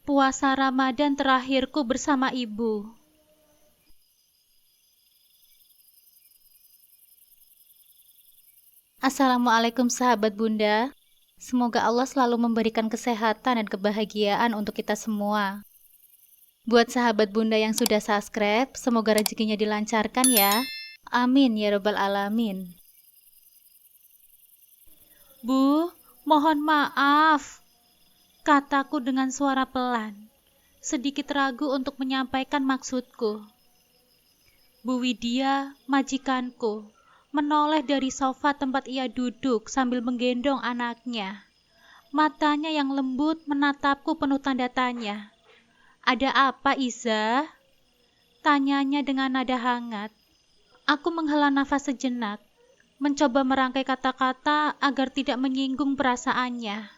Puasa Ramadan terakhirku bersama ibu. Assalamualaikum sahabat Bunda. Semoga Allah selalu memberikan kesehatan dan kebahagiaan untuk kita semua. Buat sahabat Bunda yang sudah subscribe, semoga rezekinya dilancarkan ya. Amin ya Rabbal Alamin. Bu, mohon maaf. Kataku dengan suara pelan, sedikit ragu untuk menyampaikan maksudku. Bu Widya, majikanku, menoleh dari sofa tempat ia duduk sambil menggendong anaknya. Matanya yang lembut menatapku penuh tanda tanya. Ada apa, Iza? Tanyanya dengan nada hangat. Aku menghela nafas sejenak, mencoba merangkai kata-kata agar tidak menyinggung perasaannya.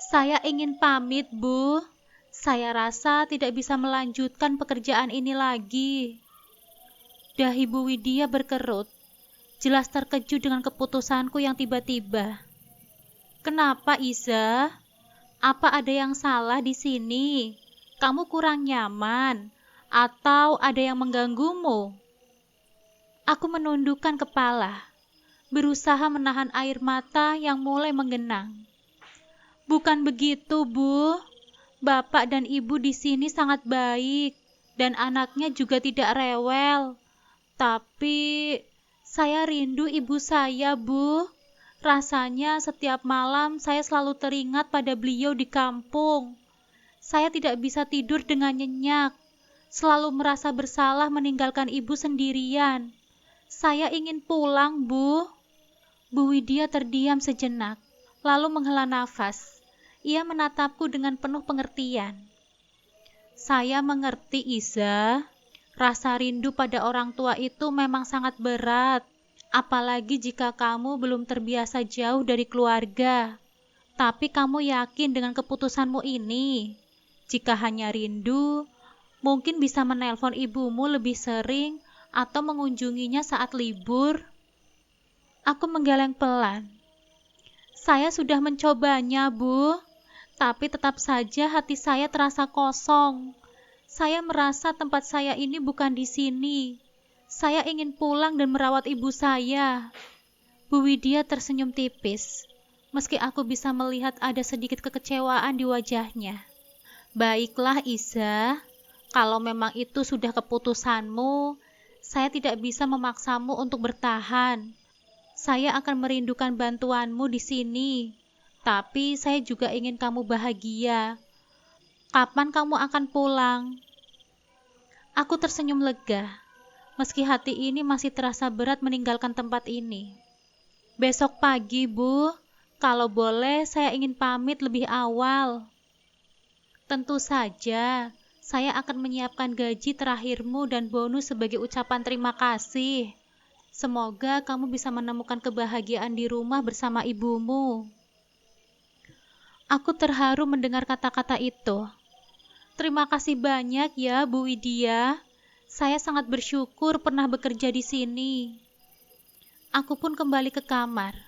Saya ingin pamit, Bu. Saya rasa tidak bisa melanjutkan pekerjaan ini lagi. Dahi Bu Widya berkerut, jelas terkejut dengan keputusanku yang tiba-tiba. Kenapa, Iza? Apa ada yang salah di sini? Kamu kurang nyaman? Atau ada yang mengganggumu? Aku menundukkan kepala, berusaha menahan air mata yang mulai menggenang. Bukan begitu, Bu. Bapak dan Ibu di sini sangat baik, dan anaknya juga tidak rewel. Tapi saya rindu ibu saya, Bu. Rasanya setiap malam saya selalu teringat pada beliau di kampung. Saya tidak bisa tidur dengan nyenyak. Selalu merasa bersalah meninggalkan ibu sendirian. Saya ingin pulang, Bu. Bu Widya terdiam sejenak, lalu menghela nafas. Ia menatapku dengan penuh pengertian. Saya mengerti, Iza. Rasa rindu pada orang tua itu memang sangat berat. Apalagi jika kamu belum terbiasa jauh dari keluarga. Tapi kamu yakin dengan keputusanmu ini? Jika hanya rindu, mungkin bisa menelpon ibumu lebih sering atau mengunjunginya saat libur. Aku menggeleng pelan. Saya sudah mencobanya, Bu. Tapi tetap saja hati saya terasa kosong. Saya merasa tempat saya ini bukan di sini. Saya ingin pulang dan merawat ibu saya. Bu Widya tersenyum tipis, meski aku bisa melihat ada sedikit kekecewaan di wajahnya. Baiklah, Iza. Kalau memang itu sudah keputusanmu, saya tidak bisa memaksamu untuk bertahan. Saya akan merindukan bantuanmu di sini. Tapi saya juga ingin kamu bahagia. Kapan kamu akan pulang? Aku tersenyum lega, meski hati ini masih terasa berat meninggalkan tempat ini. Besok pagi, Bu. Kalau boleh, saya ingin pamit lebih awal. Tentu saja, saya akan menyiapkan gaji terakhirmu dan bonus sebagai ucapan terima kasih. Semoga kamu bisa menemukan kebahagiaan di rumah bersama ibumu. Aku terharu mendengar kata-kata itu. Terima kasih banyak ya, Bu Widya. Saya sangat bersyukur pernah bekerja di sini. Aku pun kembali ke kamar,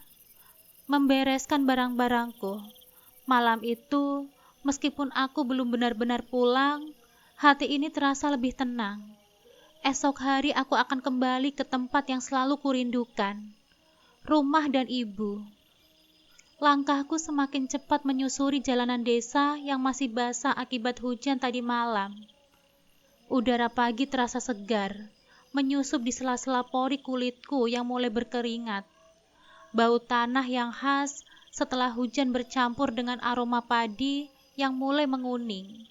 membereskan barang-barangku. Malam itu, meskipun aku belum benar-benar pulang, hati ini terasa lebih tenang. Esok hari aku akan kembali ke tempat yang selalu kurindukan, rumah dan ibu. Langkahku semakin cepat menyusuri jalanan desa yang masih basah akibat hujan tadi malam. Udara pagi terasa segar, menyusup di sela-sela pori kulitku yang mulai berkeringat. Bau tanah yang khas setelah hujan bercampur dengan aroma padi yang mulai menguning,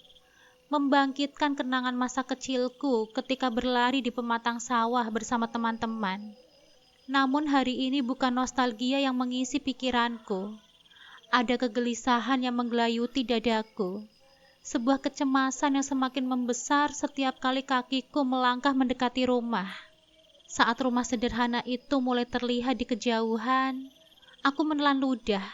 membangkitkan kenangan masa kecilku ketika berlari di pematang sawah bersama teman-teman. Namun hari ini bukan nostalgia yang mengisi pikiranku. Ada kegelisahan yang menggelayuti dadaku. Sebuah kecemasan yang semakin membesar setiap kali kakiku melangkah mendekati rumah. Saat rumah sederhana itu mulai terlihat di kejauhan, aku menelan ludah.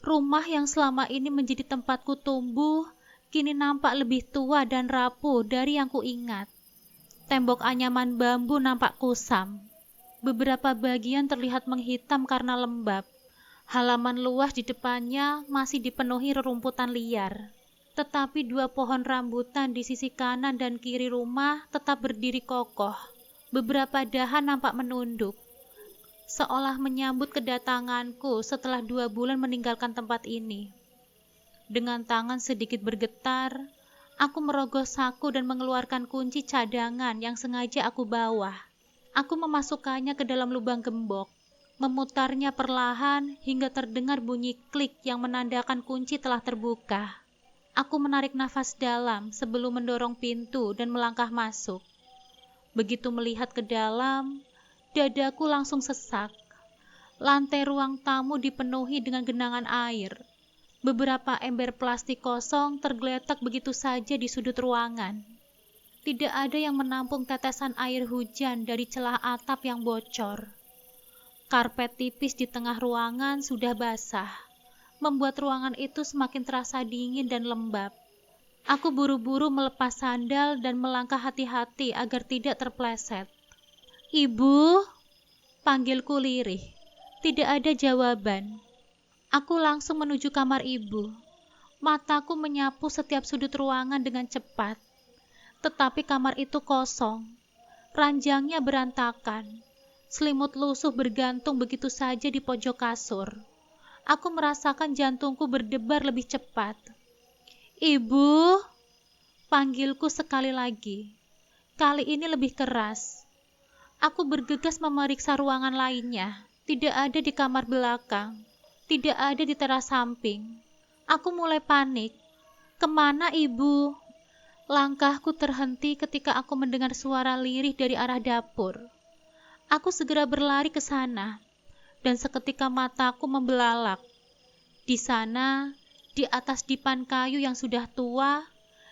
Rumah yang selama ini menjadi tempatku tumbuh, kini nampak lebih tua dan rapuh dari yang kuingat. Tembok anyaman bambu nampak kusam. Beberapa bagian terlihat menghitam karena lembab. Halaman luas di depannya masih dipenuhi rerumputan liar. Tetapi 2 pohon rambutan di sisi kanan dan kiri rumah tetap berdiri kokoh. Beberapa dahan nampak menunduk, seolah menyambut kedatanganku setelah 2 bulan meninggalkan tempat ini. Dengan tangan sedikit bergetar, aku merogoh saku dan mengeluarkan kunci cadangan yang sengaja aku bawa. Aku memasukkannya ke dalam lubang gembok, memutarnya perlahan hingga terdengar bunyi klik yang menandakan kunci telah terbuka. Aku menarik nafas dalam sebelum mendorong pintu dan melangkah masuk. Begitu melihat ke dalam, dadaku langsung sesak. Lantai ruang tamu dipenuhi dengan genangan air. Beberapa ember plastik kosong tergeletak begitu saja di sudut ruangan. Tidak ada yang menampung tetesan air hujan dari celah atap yang bocor. Karpet tipis di tengah ruangan sudah basah, membuat ruangan itu semakin terasa dingin dan lembab. Aku buru-buru melepas sandal dan melangkah hati-hati agar tidak terpleset. "Ibu," panggilku lirih. Tidak ada jawaban. Aku langsung menuju kamar ibu. Mataku menyapu setiap sudut ruangan dengan cepat. Tetapi kamar itu kosong. Ranjangnya berantakan. Selimut lusuh bergantung begitu saja di pojok kasur. Aku merasakan jantungku berdebar lebih cepat. "Ibu," panggilku sekali lagi. Kali ini lebih keras. Aku bergegas memeriksa ruangan lainnya. Tidak ada di kamar belakang. Tidak ada di teras samping. Aku mulai panik. "Kemana ibu?" Langkahku terhenti ketika aku mendengar suara lirih dari arah dapur. Aku segera berlari ke sana, dan seketika mataku membelalak. Di sana, di atas dipan kayu yang sudah tua,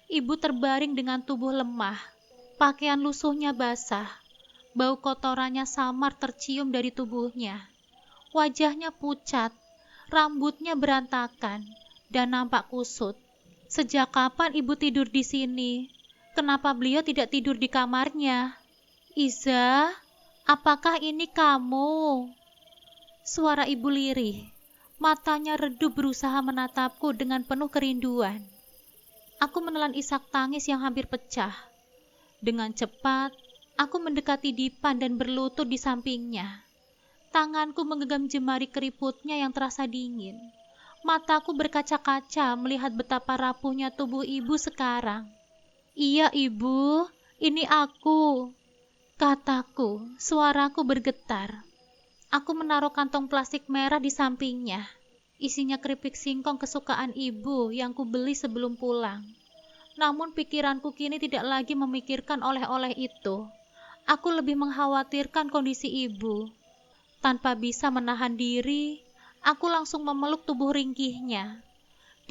ibu terbaring dengan tubuh lemah. Pakaian lusuhnya basah, bau kotorannya samar tercium dari tubuhnya. Wajahnya pucat, rambutnya berantakan, dan nampak kusut. Sejak kapan ibu tidur di sini? Kenapa beliau tidak tidur di kamarnya? "Iza, apakah ini kamu?" Suara ibu lirih. Matanya redup berusaha menatapku dengan penuh kerinduan. Aku menelan isak tangis yang hampir pecah. Dengan cepat, aku mendekati dipan dan berlutut di sampingnya. Tanganku menggenggam jemari keriputnya yang terasa dingin. Mataku berkaca-kaca melihat betapa rapuhnya tubuh ibu sekarang. "Iya ibu, ini aku," kataku, suaraku bergetar. Aku menaruh kantong plastik merah di sampingnya. Isinya keripik singkong kesukaan ibu yang kubeli sebelum pulang. Namun pikiranku kini tidak lagi memikirkan oleh-oleh itu. Aku lebih mengkhawatirkan kondisi ibu. Tanpa bisa menahan diri, aku langsung memeluk tubuh ringkihnya.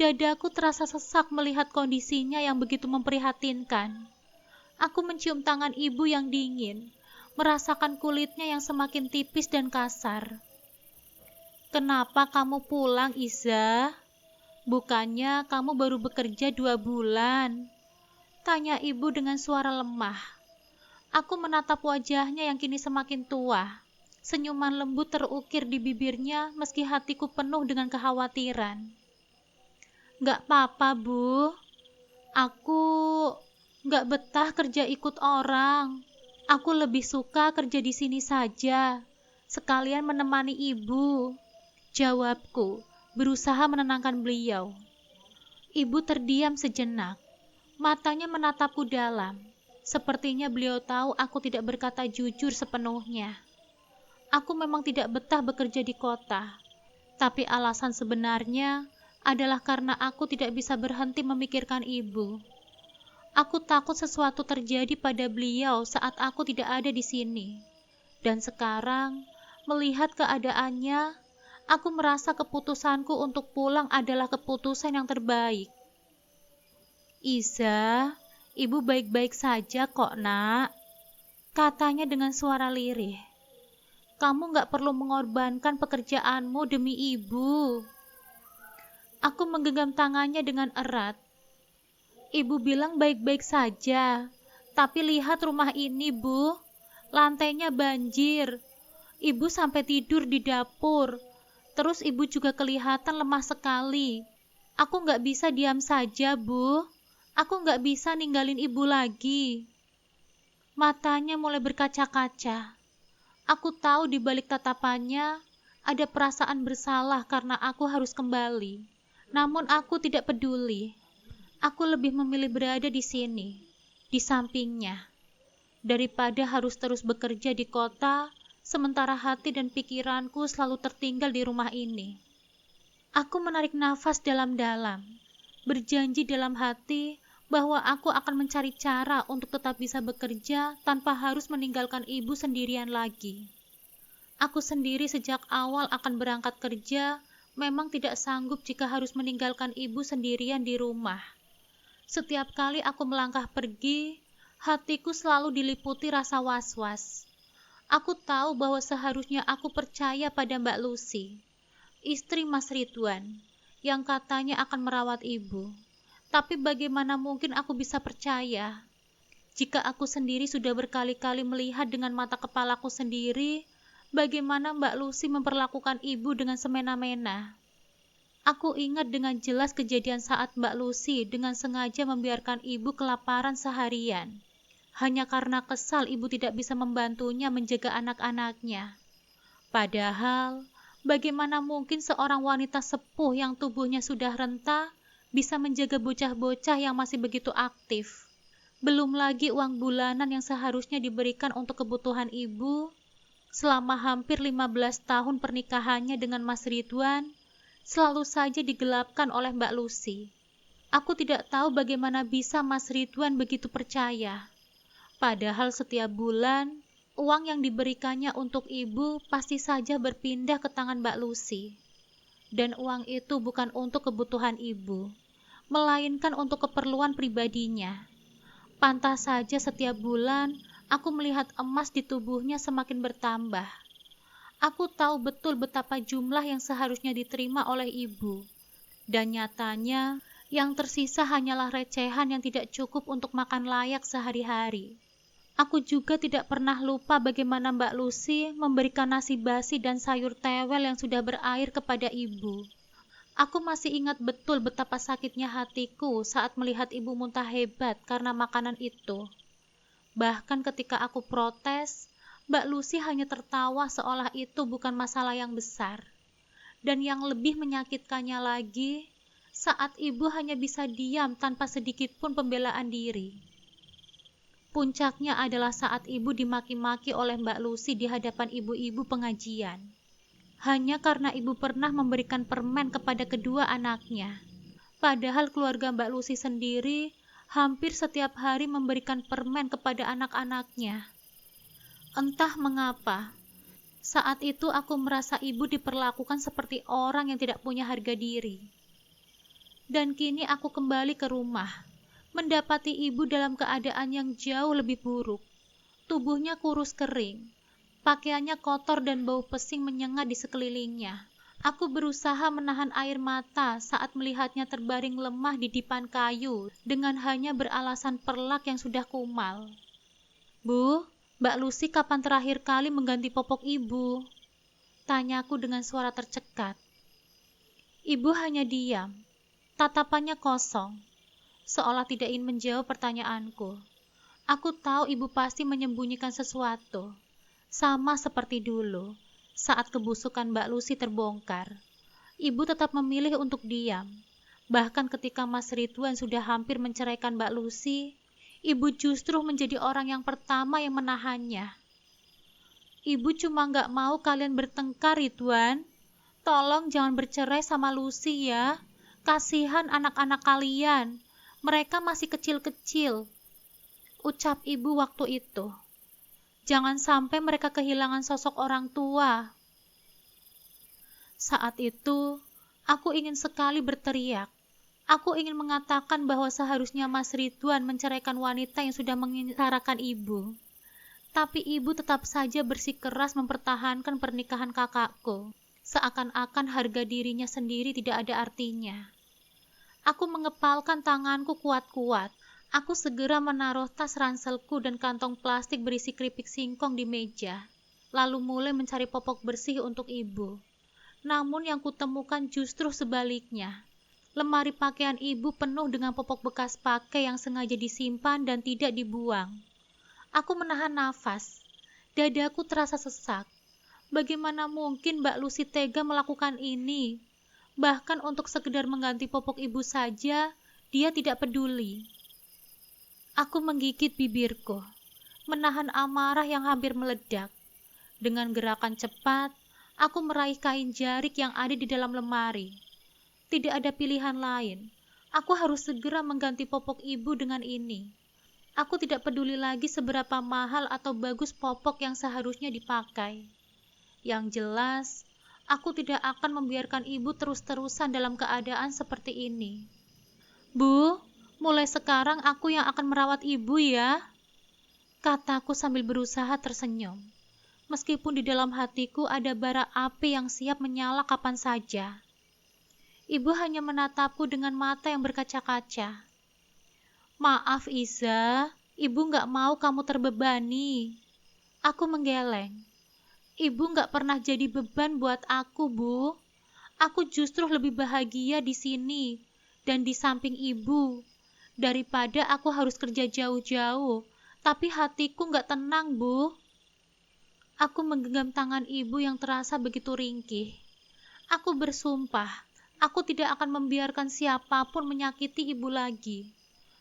Dadaku terasa sesak melihat kondisinya yang begitu memprihatinkan. Aku mencium tangan ibu yang dingin, merasakan kulitnya yang semakin tipis dan kasar. "Kenapa kamu pulang, Iza? Bukannya kamu baru bekerja 2 bulan?" tanya ibu dengan suara lemah. Aku menatap wajahnya yang kini semakin tua. Senyuman lembut terukir di bibirnya meski hatiku penuh dengan kekhawatiran. "Gak apa-apa, Bu. Aku gak betah kerja ikut orang. Aku lebih suka kerja di sini saja, sekalian menemani ibu," jawabku, berusaha menenangkan beliau. Ibu terdiam sejenak. Matanya menatapku dalam. Sepertinya beliau tahu aku tidak berkata jujur sepenuhnya. Aku memang tidak betah bekerja di kota, tapi alasan sebenarnya adalah karena aku tidak bisa berhenti memikirkan ibu. Aku takut sesuatu terjadi pada beliau saat aku tidak ada di sini. Dan sekarang, melihat keadaannya, aku merasa keputusanku untuk pulang adalah keputusan yang terbaik. "Iza, ibu baik-baik saja kok, Nak," katanya dengan suara lirih. "Kamu gak perlu mengorbankan pekerjaanmu demi ibu." Aku menggenggam tangannya dengan erat. "Ibu bilang baik-baik saja, tapi lihat rumah ini, Bu. Lantainya banjir. Ibu sampai tidur di dapur. Terus ibu juga kelihatan lemah sekali. Aku nggak bisa diam saja, Bu. Aku nggak bisa ninggalin ibu lagi. Matanya mulai berkaca-kaca. Aku tahu di balik tatapannya ada perasaan bersalah karena aku harus kembali. Namun aku tidak peduli. Aku lebih memilih berada di sini, di sampingnya, daripada harus terus bekerja di kota, sementara hati dan pikiranku selalu tertinggal di rumah ini. Aku menarik nafas dalam-dalam, berjanji dalam hati bahwa aku akan mencari cara untuk tetap bisa bekerja tanpa harus meninggalkan ibu sendirian lagi. Aku sendiri sejak awal akan berangkat kerja, memang tidak sanggup jika harus meninggalkan ibu sendirian di rumah. Setiap kali aku melangkah pergi, hatiku selalu diliputi rasa was-was. Aku tahu bahwa seharusnya aku percaya pada Mbak Lucy, istri Mas Ridwan, yang katanya akan merawat ibu. Tapi bagaimana mungkin aku bisa percaya? Jika aku sendiri sudah berkali-kali melihat dengan mata kepalaku sendiri, bagaimana Mbak Lucy memperlakukan ibu dengan semena-mena. Aku ingat dengan jelas kejadian saat Mbak Lucy dengan sengaja membiarkan ibu kelaparan seharian. Hanya karena kesal ibu tidak bisa membantunya menjaga anak-anaknya. Padahal, bagaimana mungkin seorang wanita sepuh yang tubuhnya sudah renta bisa menjaga bocah-bocah yang masih begitu aktif? Belum lagi uang bulanan yang seharusnya diberikan untuk kebutuhan ibu. Selama hampir 15 tahun pernikahannya dengan Mas Ridwan, selalu saja digelapkan oleh Mbak Lucy. Aku tidak tahu bagaimana bisa Mas Ridwan begitu percaya. Padahal setiap bulan, uang yang diberikannya untuk ibu pasti saja berpindah ke tangan Mbak Lucy. Dan uang itu bukan untuk kebutuhan ibu, melainkan untuk keperluan pribadinya. Pantas saja setiap bulan, aku melihat emas di tubuhnya semakin bertambah. Aku tahu betul betapa jumlah yang seharusnya diterima oleh ibu. Dan nyatanya, yang tersisa hanyalah recehan yang tidak cukup untuk makan layak sehari-hari. Aku juga tidak pernah lupa bagaimana Mbak Lucy memberikan nasi basi dan sayur tewel yang sudah berair kepada ibu. Aku masih ingat betul betapa sakitnya hatiku saat melihat ibu muntah hebat karena makanan itu. Bahkan ketika aku protes, Mbak Lucy hanya tertawa seolah itu bukan masalah yang besar. Dan yang lebih menyakitkannya lagi, saat ibu hanya bisa diam tanpa sedikit pun pembelaan diri. Puncaknya adalah saat ibu dimaki-maki oleh Mbak Lucy di hadapan ibu-ibu pengajian. Hanya karena ibu pernah memberikan permen kepada kedua anaknya. Padahal keluarga Mbak Lucy sendiri hampir setiap hari memberikan permen kepada anak-anaknya. Entah mengapa, saat itu aku merasa ibu diperlakukan seperti orang yang tidak punya harga diri. Dan kini aku kembali ke rumah, mendapati ibu dalam keadaan yang jauh lebih buruk. Tubuhnya kurus kering, pakaiannya kotor dan bau pesing menyengat di sekelilingnya. Aku berusaha menahan air mata saat melihatnya terbaring lemah di dipan kayu dengan hanya beralasan perlak yang sudah kumal. Bu, Mbak Lucy kapan terakhir kali mengganti popok ibu? Tanyaku dengan suara tercekat. Ibu hanya diam, tatapannya kosong, seolah tidak ingin menjawab pertanyaanku. Aku tahu ibu pasti menyembunyikan sesuatu. Sama seperti dulu, saat kebusukan Mbak Lucy terbongkar. Ibu tetap memilih untuk diam. Bahkan ketika Mas Ridwan sudah hampir menceraikan Mbak Lucy, ibu justru menjadi orang yang pertama yang menahannya. Ibu cuma gak mau kalian bertengkar, Ridwan. Tolong jangan bercerai sama Lucy ya. Kasihan anak-anak kalian. Mereka masih kecil-kecil. Ucap ibu waktu itu. Jangan sampai mereka kehilangan sosok orang tua. Saat itu, aku ingin sekali berteriak. Aku ingin mengatakan bahwa seharusnya Mas Ridwan menceraikan wanita yang sudah menginginkan ibu. Tapi ibu tetap saja bersikeras mempertahankan pernikahan kakakku, seakan-akan harga dirinya sendiri tidak ada artinya. Aku mengepalkan tanganku kuat-kuat. Aku segera menaruh tas ranselku dan kantong plastik berisi keripik singkong di meja, lalu mulai mencari popok bersih untuk ibu. Namun yang kutemukan justru sebaliknya. Lemari pakaian ibu penuh dengan popok bekas pakai yang sengaja disimpan dan tidak dibuang. Aku menahan nafas. Dadaku terasa sesak. Bagaimana mungkin Mbak Lucy tega melakukan ini? Bahkan untuk sekedar mengganti popok ibu saja, dia tidak peduli. Aku menggigit bibirku, menahan amarah yang hampir meledak. Dengan gerakan cepat, aku meraih kain jarik yang ada di dalam lemari. Tidak ada pilihan lain. Aku harus segera mengganti popok ibu dengan ini. Aku tidak peduli lagi seberapa mahal atau bagus popok yang seharusnya dipakai. Yang jelas, aku tidak akan membiarkan ibu terus-terusan dalam keadaan seperti ini. Bu, mulai sekarang aku yang akan merawat ibu ya, kataku sambil berusaha tersenyum. Meskipun di dalam hatiku ada bara api yang siap menyala kapan saja. Ibu hanya menatapku dengan mata yang berkaca-kaca. Maaf Iza, ibu gak mau kamu terbebani. Aku menggeleng. Ibu gak pernah jadi beban buat aku, Bu. Aku justru lebih bahagia di sini dan di samping ibu. Daripada aku harus kerja jauh-jauh, tapi hatiku gak tenang, Bu. Aku menggenggam tangan ibu yang terasa begitu ringkih. Aku bersumpah, aku tidak akan membiarkan siapapun menyakiti ibu lagi,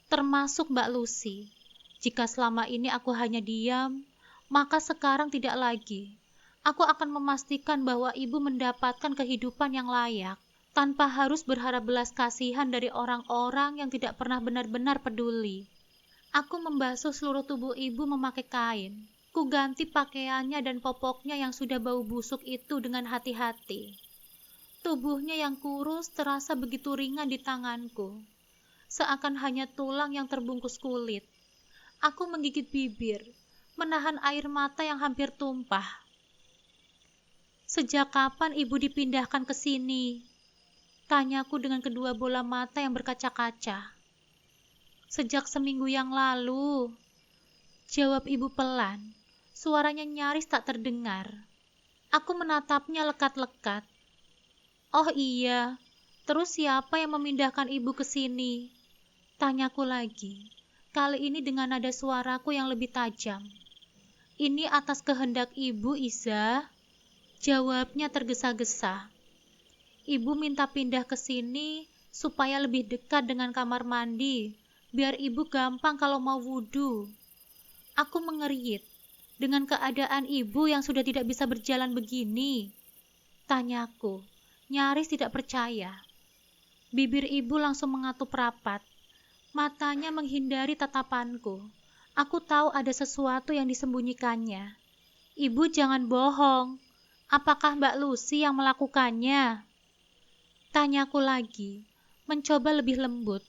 termasuk Mbak Lucy. Jika selama ini aku hanya diam, maka sekarang tidak lagi. Aku akan memastikan bahwa ibu mendapatkan kehidupan yang layak, tanpa harus berharap belas kasihan dari orang-orang yang tidak pernah benar-benar peduli. Aku membasuh seluruh tubuh ibu memakai kain. Ku ganti pakaiannya dan popoknya yang sudah bau busuk itu dengan hati-hati. Tubuhnya yang kurus terasa begitu ringan di tanganku, seakan hanya tulang yang terbungkus kulit. Aku menggigit bibir, menahan air mata yang hampir tumpah. Sejak kapan ibu dipindahkan ke sini? Tanyaku dengan kedua bola mata yang berkaca-kaca. Sejak seminggu yang lalu, jawab ibu pelan. Suaranya nyaris tak terdengar. Aku menatapnya lekat-lekat. Oh iya, terus siapa yang memindahkan ibu ke sini? Tanyaku lagi, kali ini dengan nada suaraku yang lebih tajam. Ini atas kehendak ibu, Iza. Jawabnya tergesa-gesa. Ibu minta pindah ke sini supaya lebih dekat dengan kamar mandi, biar ibu gampang kalau mau wudhu. Aku mengerit. Dengan keadaan ibu yang sudah tidak bisa berjalan begini? Tanyaku, nyaris tidak percaya. Bibir ibu langsung mengatup rapat. Matanya menghindari tatapanku. Aku tahu ada sesuatu yang disembunyikannya. Ibu jangan bohong. Apakah Mbak Lucy yang melakukannya? Tanyaku lagi, mencoba lebih lembut.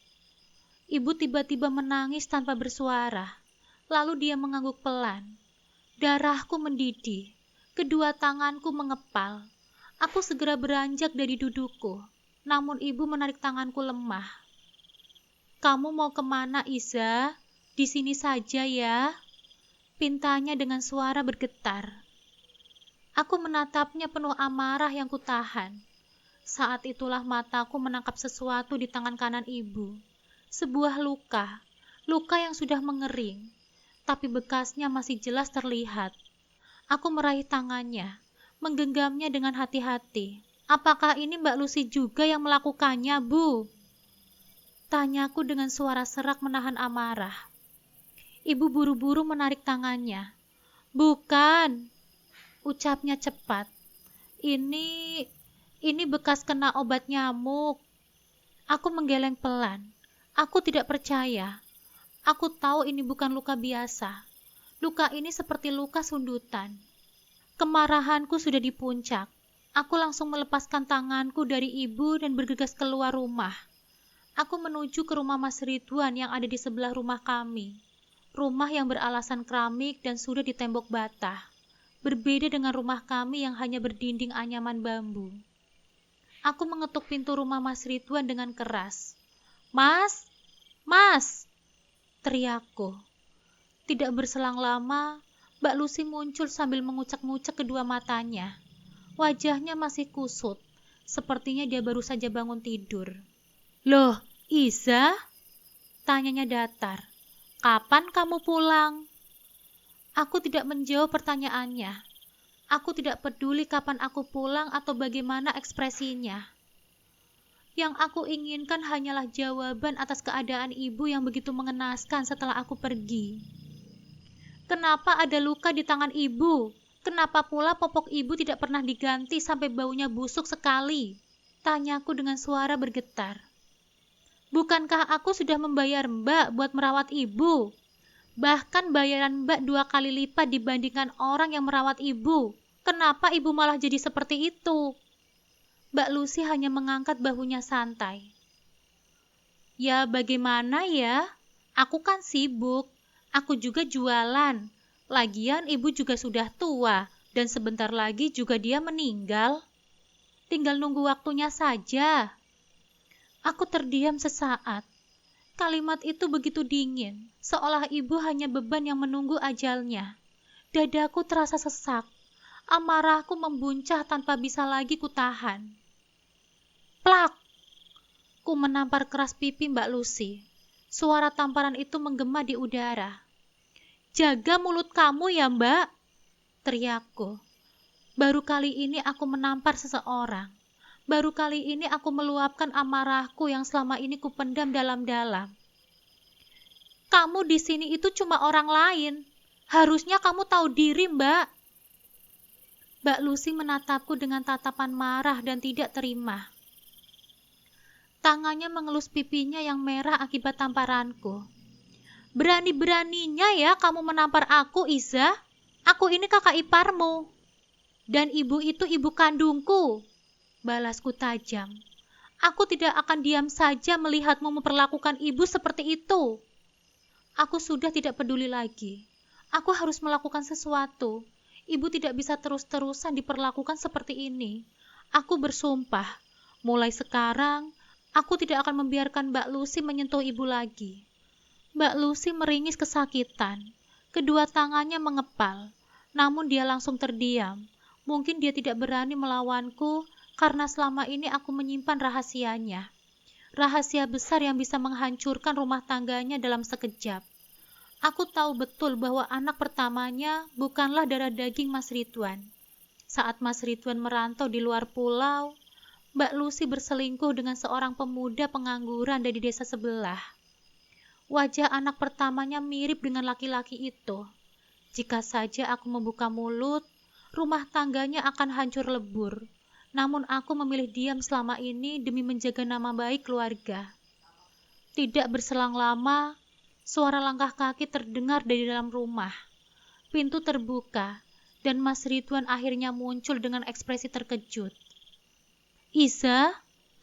Ibu tiba-tiba menangis tanpa bersuara. Lalu dia mengangguk pelan. Darahku mendidih, kedua tanganku mengepal. Aku segera beranjak dari dudukku, namun ibu menarik tanganku lemah. Kamu mau kemana, Iza? Di sini saja ya, pintanya dengan suara bergetar. Aku menatapnya penuh amarah yang kutahan. Saat itulah mataku menangkap sesuatu di tangan kanan ibu. Sebuah luka yang sudah mengering. Tapi bekasnya masih jelas terlihat. Aku meraih tangannya, menggenggamnya dengan hati-hati. Apakah ini Mbak Lucy juga yang melakukannya, Bu? Tanyaku dengan suara serak menahan amarah. Ibu buru-buru menarik tangannya. Bukan, ucapnya cepat. Ini bekas kena obat nyamuk. Aku menggeleng pelan. Aku tidak percaya. Aku tahu ini bukan luka biasa. Luka ini seperti luka sundutan. Kemarahanku sudah di puncak. Aku langsung melepaskan tanganku dari ibu dan bergegas keluar rumah. Aku menuju ke rumah Mas Ridwan yang ada di sebelah rumah kami. Rumah yang beralasan keramik dan sudah ditembok bata. Berbeda dengan rumah kami yang hanya berdinding anyaman bambu. Aku mengetuk pintu rumah Mas Ridwan dengan keras. Mas! Mas! Teriakku. Tidak berselang lama, Mbak Lucy muncul sambil mengucek-ngucek kedua matanya. Wajahnya masih kusut, sepertinya dia baru saja bangun tidur. "Loh, Iza?" tanyanya datar. "Kapan kamu pulang?" Aku tidak menjawab pertanyaannya. Aku tidak peduli kapan aku pulang atau bagaimana ekspresinya. Yang aku inginkan hanyalah jawaban atas keadaan ibu yang begitu mengenaskan setelah aku pergi. Kenapa ada luka di tangan ibu? Kenapa pula popok ibu tidak pernah diganti sampai baunya busuk sekali? Tanyaku dengan suara bergetar. Bukankah aku sudah membayar Mbak buat merawat ibu? Bahkan bayaran Mbak 2 kali lipat dibandingkan orang yang merawat ibu. Kenapa ibu malah jadi seperti itu? Mbak Lucy hanya mengangkat bahunya santai. "Ya bagaimana ya? Aku kan sibuk. Aku juga jualan. Lagian ibu juga sudah tua dan sebentar lagi juga dia meninggal. Tinggal nunggu waktunya saja." Aku terdiam sesaat. Kalimat itu begitu dingin, seolah ibu hanya beban yang menunggu ajalnya. Dadaku terasa sesak. Amarahku membuncah tanpa bisa lagi kutahan. Plak! Ku menampar keras pipi Mbak Lucy. Suara tamparan itu menggema di udara. "Jaga mulut kamu ya, Mbak!" teriakku. Baru kali ini aku menampar seseorang. Baru kali ini aku meluapkan amarahku yang selama ini kupendam dalam-dalam. "Kamu di sini itu cuma orang lain. Harusnya kamu tahu diri, Mbak." Mbak Lucy menatapku dengan tatapan marah dan tidak terima. Tangannya mengelus pipinya yang merah akibat tamparanku. "Berani-beraninya ya kamu menampar aku, Iza. Aku ini kakak iparmu. Dan ibu itu ibu kandungku," balasku tajam. "Aku tidak akan diam saja melihatmu memperlakukan ibu seperti itu." Aku sudah tidak peduli lagi. Aku harus melakukan sesuatu. Ibu tidak bisa terus-terusan diperlakukan seperti ini. Aku bersumpah, mulai sekarang, aku tidak akan membiarkan Mbak Lucy menyentuh ibu lagi. Mbak Lucy meringis kesakitan. Kedua tangannya mengepal, namun dia langsung terdiam. Mungkin dia tidak berani melawanku karena selama ini aku menyimpan rahasianya. Rahasia besar yang bisa menghancurkan rumah tangganya dalam sekejap. Aku tahu betul bahwa anak pertamanya bukanlah darah daging Mas Ridwan. Saat Mas Ridwan merantau di luar pulau, Mbak Lucy berselingkuh dengan seorang pemuda pengangguran dari desa sebelah. Wajah anak pertamanya mirip dengan laki-laki itu. Jika saja aku membuka mulut, rumah tangganya akan hancur lebur. Namun aku memilih diam selama ini demi menjaga nama baik keluarga. Tidak berselang lama, suara langkah kaki terdengar dari dalam rumah. Pintu terbuka, dan Mas Ridwan akhirnya muncul dengan ekspresi terkejut. "Iza,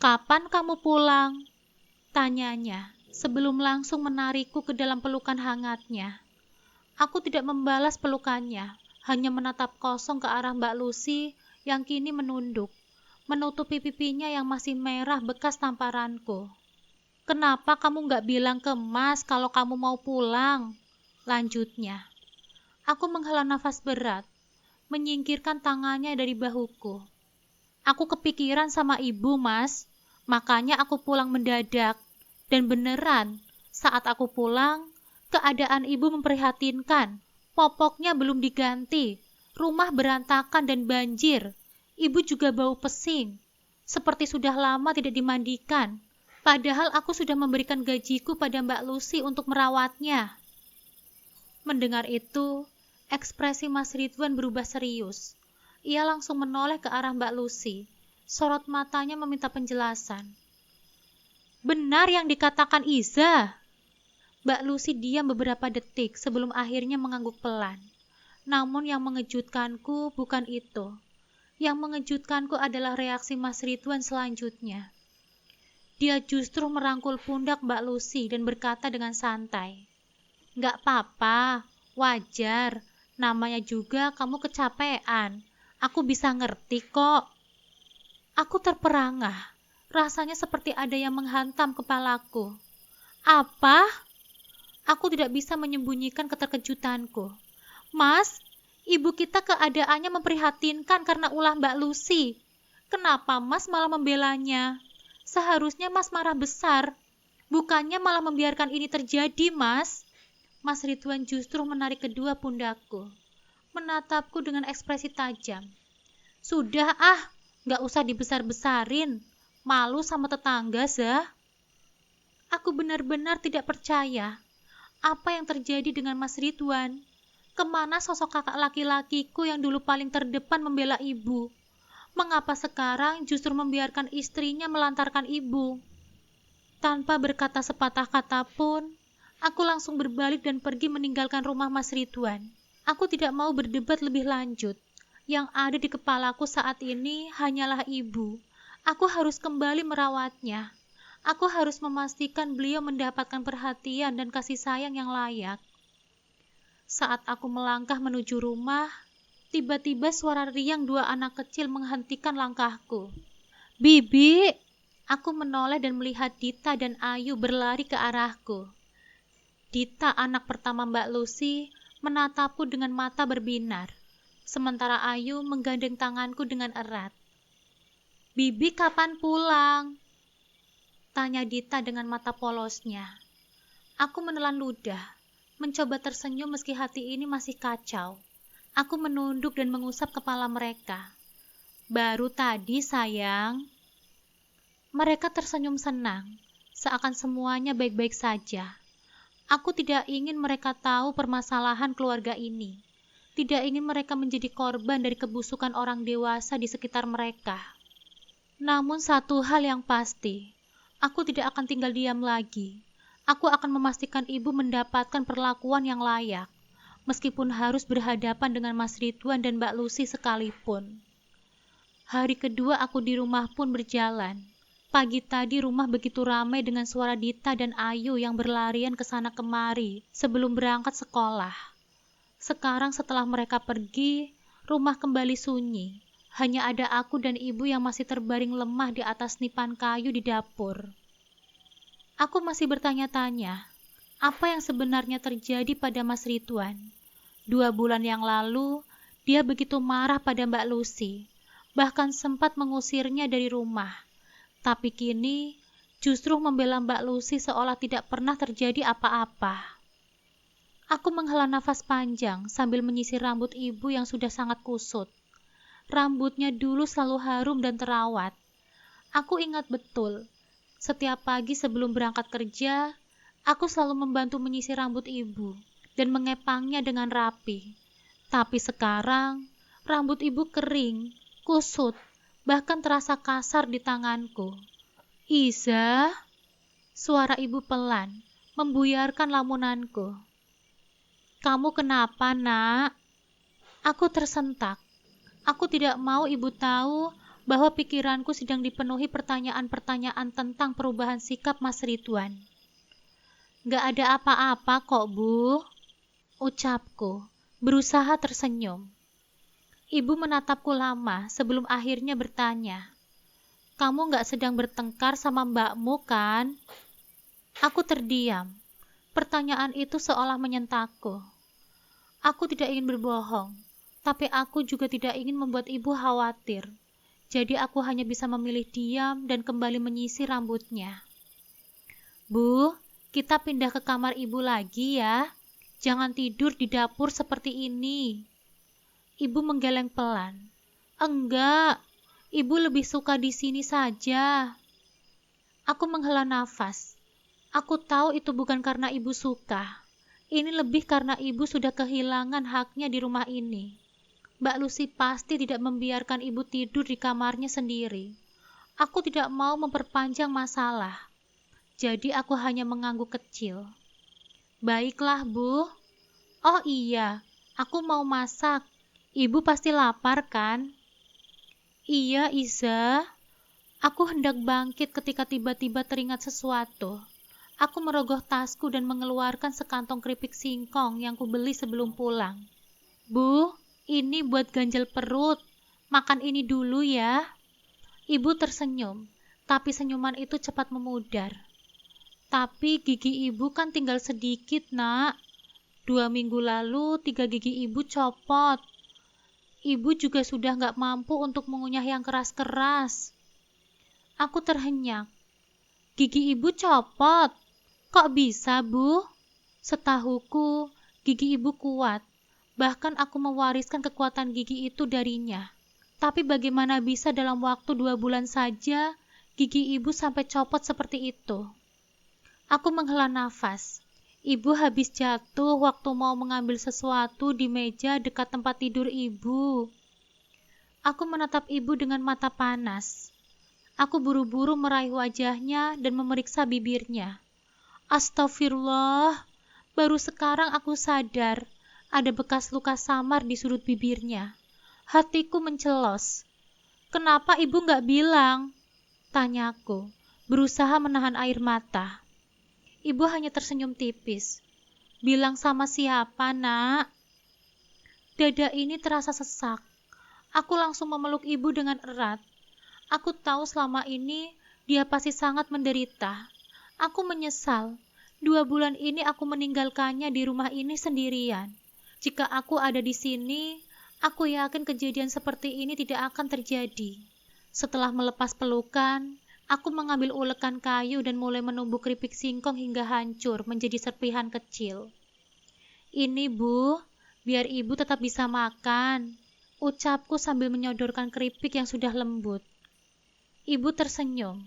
kapan kamu pulang?" tanyanya, sebelum langsung menarikku ke dalam pelukan hangatnya. Aku tidak membalas pelukannya, hanya menatap kosong ke arah Mbak Lucy yang kini menunduk, menutupi pipinya yang masih merah bekas tamparanku. "Kenapa kamu nggak bilang ke Mas kalau kamu mau pulang?" lanjutnya. Aku menghela nafas berat, menyingkirkan tangannya dari bahuku. "Aku kepikiran sama ibu, Mas. Makanya aku pulang mendadak. Dan beneran, saat aku pulang, keadaan ibu memprihatinkan. Popoknya belum diganti, rumah berantakan dan banjir. Ibu juga bau pesing, seperti sudah lama tidak dimandikan. Padahal aku sudah memberikan gajiku pada Mbak Lucy untuk merawatnya." Mendengar itu, ekspresi Mas Ridwan berubah serius. Ia langsung menoleh ke arah Mbak Lucy. Sorot matanya meminta penjelasan. "Benar yang dikatakan Iza." Mbak Lucy diam beberapa detik sebelum akhirnya mengangguk pelan. Namun yang mengejutkanku bukan itu. Yang mengejutkanku adalah reaksi Mas Ridwan selanjutnya. Dia justru merangkul pundak Mbak Lucy dan berkata dengan santai, "Nggak apa-apa, wajar. Namanya juga kamu kecapean. Aku bisa ngerti kok." Aku terperangah. Rasanya seperti ada yang menghantam kepalaku. "Apa?" Aku tidak bisa menyembunyikan keterkejutanku. "Mas, Ibu kita keadaannya memprihatinkan karena ulah Mbak Lucy. Kenapa Mas malah membelanya? Seharusnya Mas marah besar. Bukannya malah membiarkan ini terjadi, Mas. Mas Ridwan justru menarik kedua pundakku, menatapku dengan ekspresi tajam. Sudah gak usah dibesar-besarin. Malu sama tetangga, Zah. Aku benar-benar tidak percaya. Apa yang terjadi dengan Mas Ridwan? Kemana sosok kakak laki-lakiku yang dulu paling terdepan membela ibu? Mengapa sekarang justru membiarkan istrinya melantarkan ibu? Tanpa berkata sepatah kata pun, aku langsung berbalik dan pergi meninggalkan rumah Mas Ridwan. Aku tidak mau berdebat lebih lanjut. Yang ada di kepalaku saat ini hanyalah ibu. Aku harus kembali merawatnya. Aku harus memastikan beliau mendapatkan perhatian dan kasih sayang yang layak. Saat aku melangkah menuju rumah, tiba-tiba suara riang dua anak kecil menghentikan langkahku. Bibi! Aku menoleh dan melihat Dita dan Ayu berlari ke arahku. Dita, anak pertama Mbak Lucy, menatapku dengan mata berbinar, sementara Ayu menggandeng tanganku dengan erat. Bibi kapan pulang? Tanya Dita dengan mata polosnya. Aku menelan ludah, mencoba tersenyum meski hati ini masih kacau. Aku menunduk dan mengusap kepala mereka. Baru tadi, sayang. Mereka tersenyum senang, seakan semuanya baik-baik saja. Aku tidak ingin mereka tahu permasalahan keluarga ini. Tidak ingin mereka menjadi korban dari kebusukan orang dewasa di sekitar mereka. Namun satu hal yang pasti, aku tidak akan tinggal diam lagi. Aku akan memastikan ibu mendapatkan perlakuan yang layak, meskipun harus berhadapan dengan Mas Ridwan dan Mbak Lucy sekalipun. Hari kedua aku di rumah pun berjalan. Pagi tadi rumah begitu ramai dengan suara Dita dan Ayu yang berlarian ke sana kemari sebelum berangkat sekolah. Sekarang setelah mereka pergi, rumah kembali sunyi. Hanya ada aku dan ibu yang masih terbaring lemah di atas nipan kayu di dapur. Aku masih bertanya-tanya, apa yang sebenarnya terjadi pada Mas Ridwan? 2 bulan yang lalu, dia begitu marah pada Mbak Lucy, bahkan sempat mengusirnya dari rumah. Tapi kini, justru membela Mbak Lucy seolah tidak pernah terjadi apa-apa. Aku menghela nafas panjang sambil menyisir rambut ibu yang sudah sangat kusut. Rambutnya dulu selalu harum dan terawat. Aku ingat betul, setiap pagi sebelum berangkat kerja, aku selalu membantu menyisir rambut ibu dan mengepangnya dengan rapi. Tapi sekarang, rambut ibu kering, kusut, bahkan terasa kasar di tanganku. Iza, suara ibu pelan, membuyarkan lamunanku. Kamu kenapa, nak? Aku tersentak. Aku tidak mau ibu tahu bahwa pikiranku sedang dipenuhi pertanyaan-pertanyaan tentang perubahan sikap Mas Ridwan. Gak ada apa-apa kok, Bu, ucapku, berusaha tersenyum. Ibu menatapku lama sebelum akhirnya bertanya, kamu gak sedang bertengkar sama mbakmu kan? Aku terdiam. Pertanyaan itu seolah menyentakku. Aku tidak ingin berbohong, tapi aku juga tidak ingin membuat ibu khawatir. Jadi aku hanya bisa memilih diam dan kembali menyisir rambutnya. Bu, kita pindah ke kamar ibu lagi ya. Jangan tidur di dapur seperti ini. Ibu menggeleng pelan. Enggak, ibu lebih suka di sini saja. Aku menghela nafas. Aku tahu itu bukan karena ibu suka. Ini lebih karena ibu sudah kehilangan haknya di rumah ini. Mbak Lucy pasti tidak membiarkan ibu tidur di kamarnya sendiri. Aku tidak mau memperpanjang masalah. Jadi aku hanya mengangguk kecil. Baiklah, Bu. Oh iya, aku mau masak. Ibu pasti lapar kan? Iya, Iza. Aku hendak bangkit ketika tiba-tiba teringat sesuatu. Aku merogoh tasku dan mengeluarkan sekantong keripik singkong yang kubeli sebelum pulang. Bu, ini buat ganjal perut. Makan ini dulu ya. Ibu tersenyum, tapi senyuman itu cepat memudar. Tapi gigi ibu kan tinggal sedikit, nak. 2 minggu lalu 3 gigi ibu copot. Ibu juga sudah gak mampu untuk mengunyah yang keras-keras. Aku terhenyak. Gigi ibu copot. Kok bisa, Bu? Setahuku, gigi ibu kuat. Bahkan aku mewariskan kekuatan gigi itu darinya. Tapi bagaimana bisa dalam waktu 2 bulan saja, gigi ibu sampai copot seperti itu? Aku menghela nafas. Ibu habis jatuh waktu mau mengambil sesuatu di meja dekat tempat tidur ibu. Aku menatap ibu dengan mata panas. Aku buru-buru meraih wajahnya dan memeriksa bibirnya. Astagfirullah, baru sekarang aku sadar ada bekas luka samar di sudut bibirnya. Hatiku mencelos. Kenapa ibu gak bilang? Tanyaku, berusaha menahan air mata. Ibu hanya tersenyum tipis. Bilang sama siapa, Nak? Dada ini terasa sesak. Aku langsung memeluk ibu dengan erat. Aku tahu selama ini dia pasti sangat menderita. Aku menyesal. 2 bulan ini aku meninggalkannya di rumah ini sendirian. Jika aku ada di sini, aku yakin kejadian seperti ini tidak akan terjadi. Setelah melepas pelukan, aku mengambil ulekan kayu dan mulai menumbuk keripik singkong hingga hancur menjadi serpihan kecil. Ini, Bu, biar ibu tetap bisa makan, ucapku sambil menyodorkan keripik yang sudah lembut. Ibu tersenyum,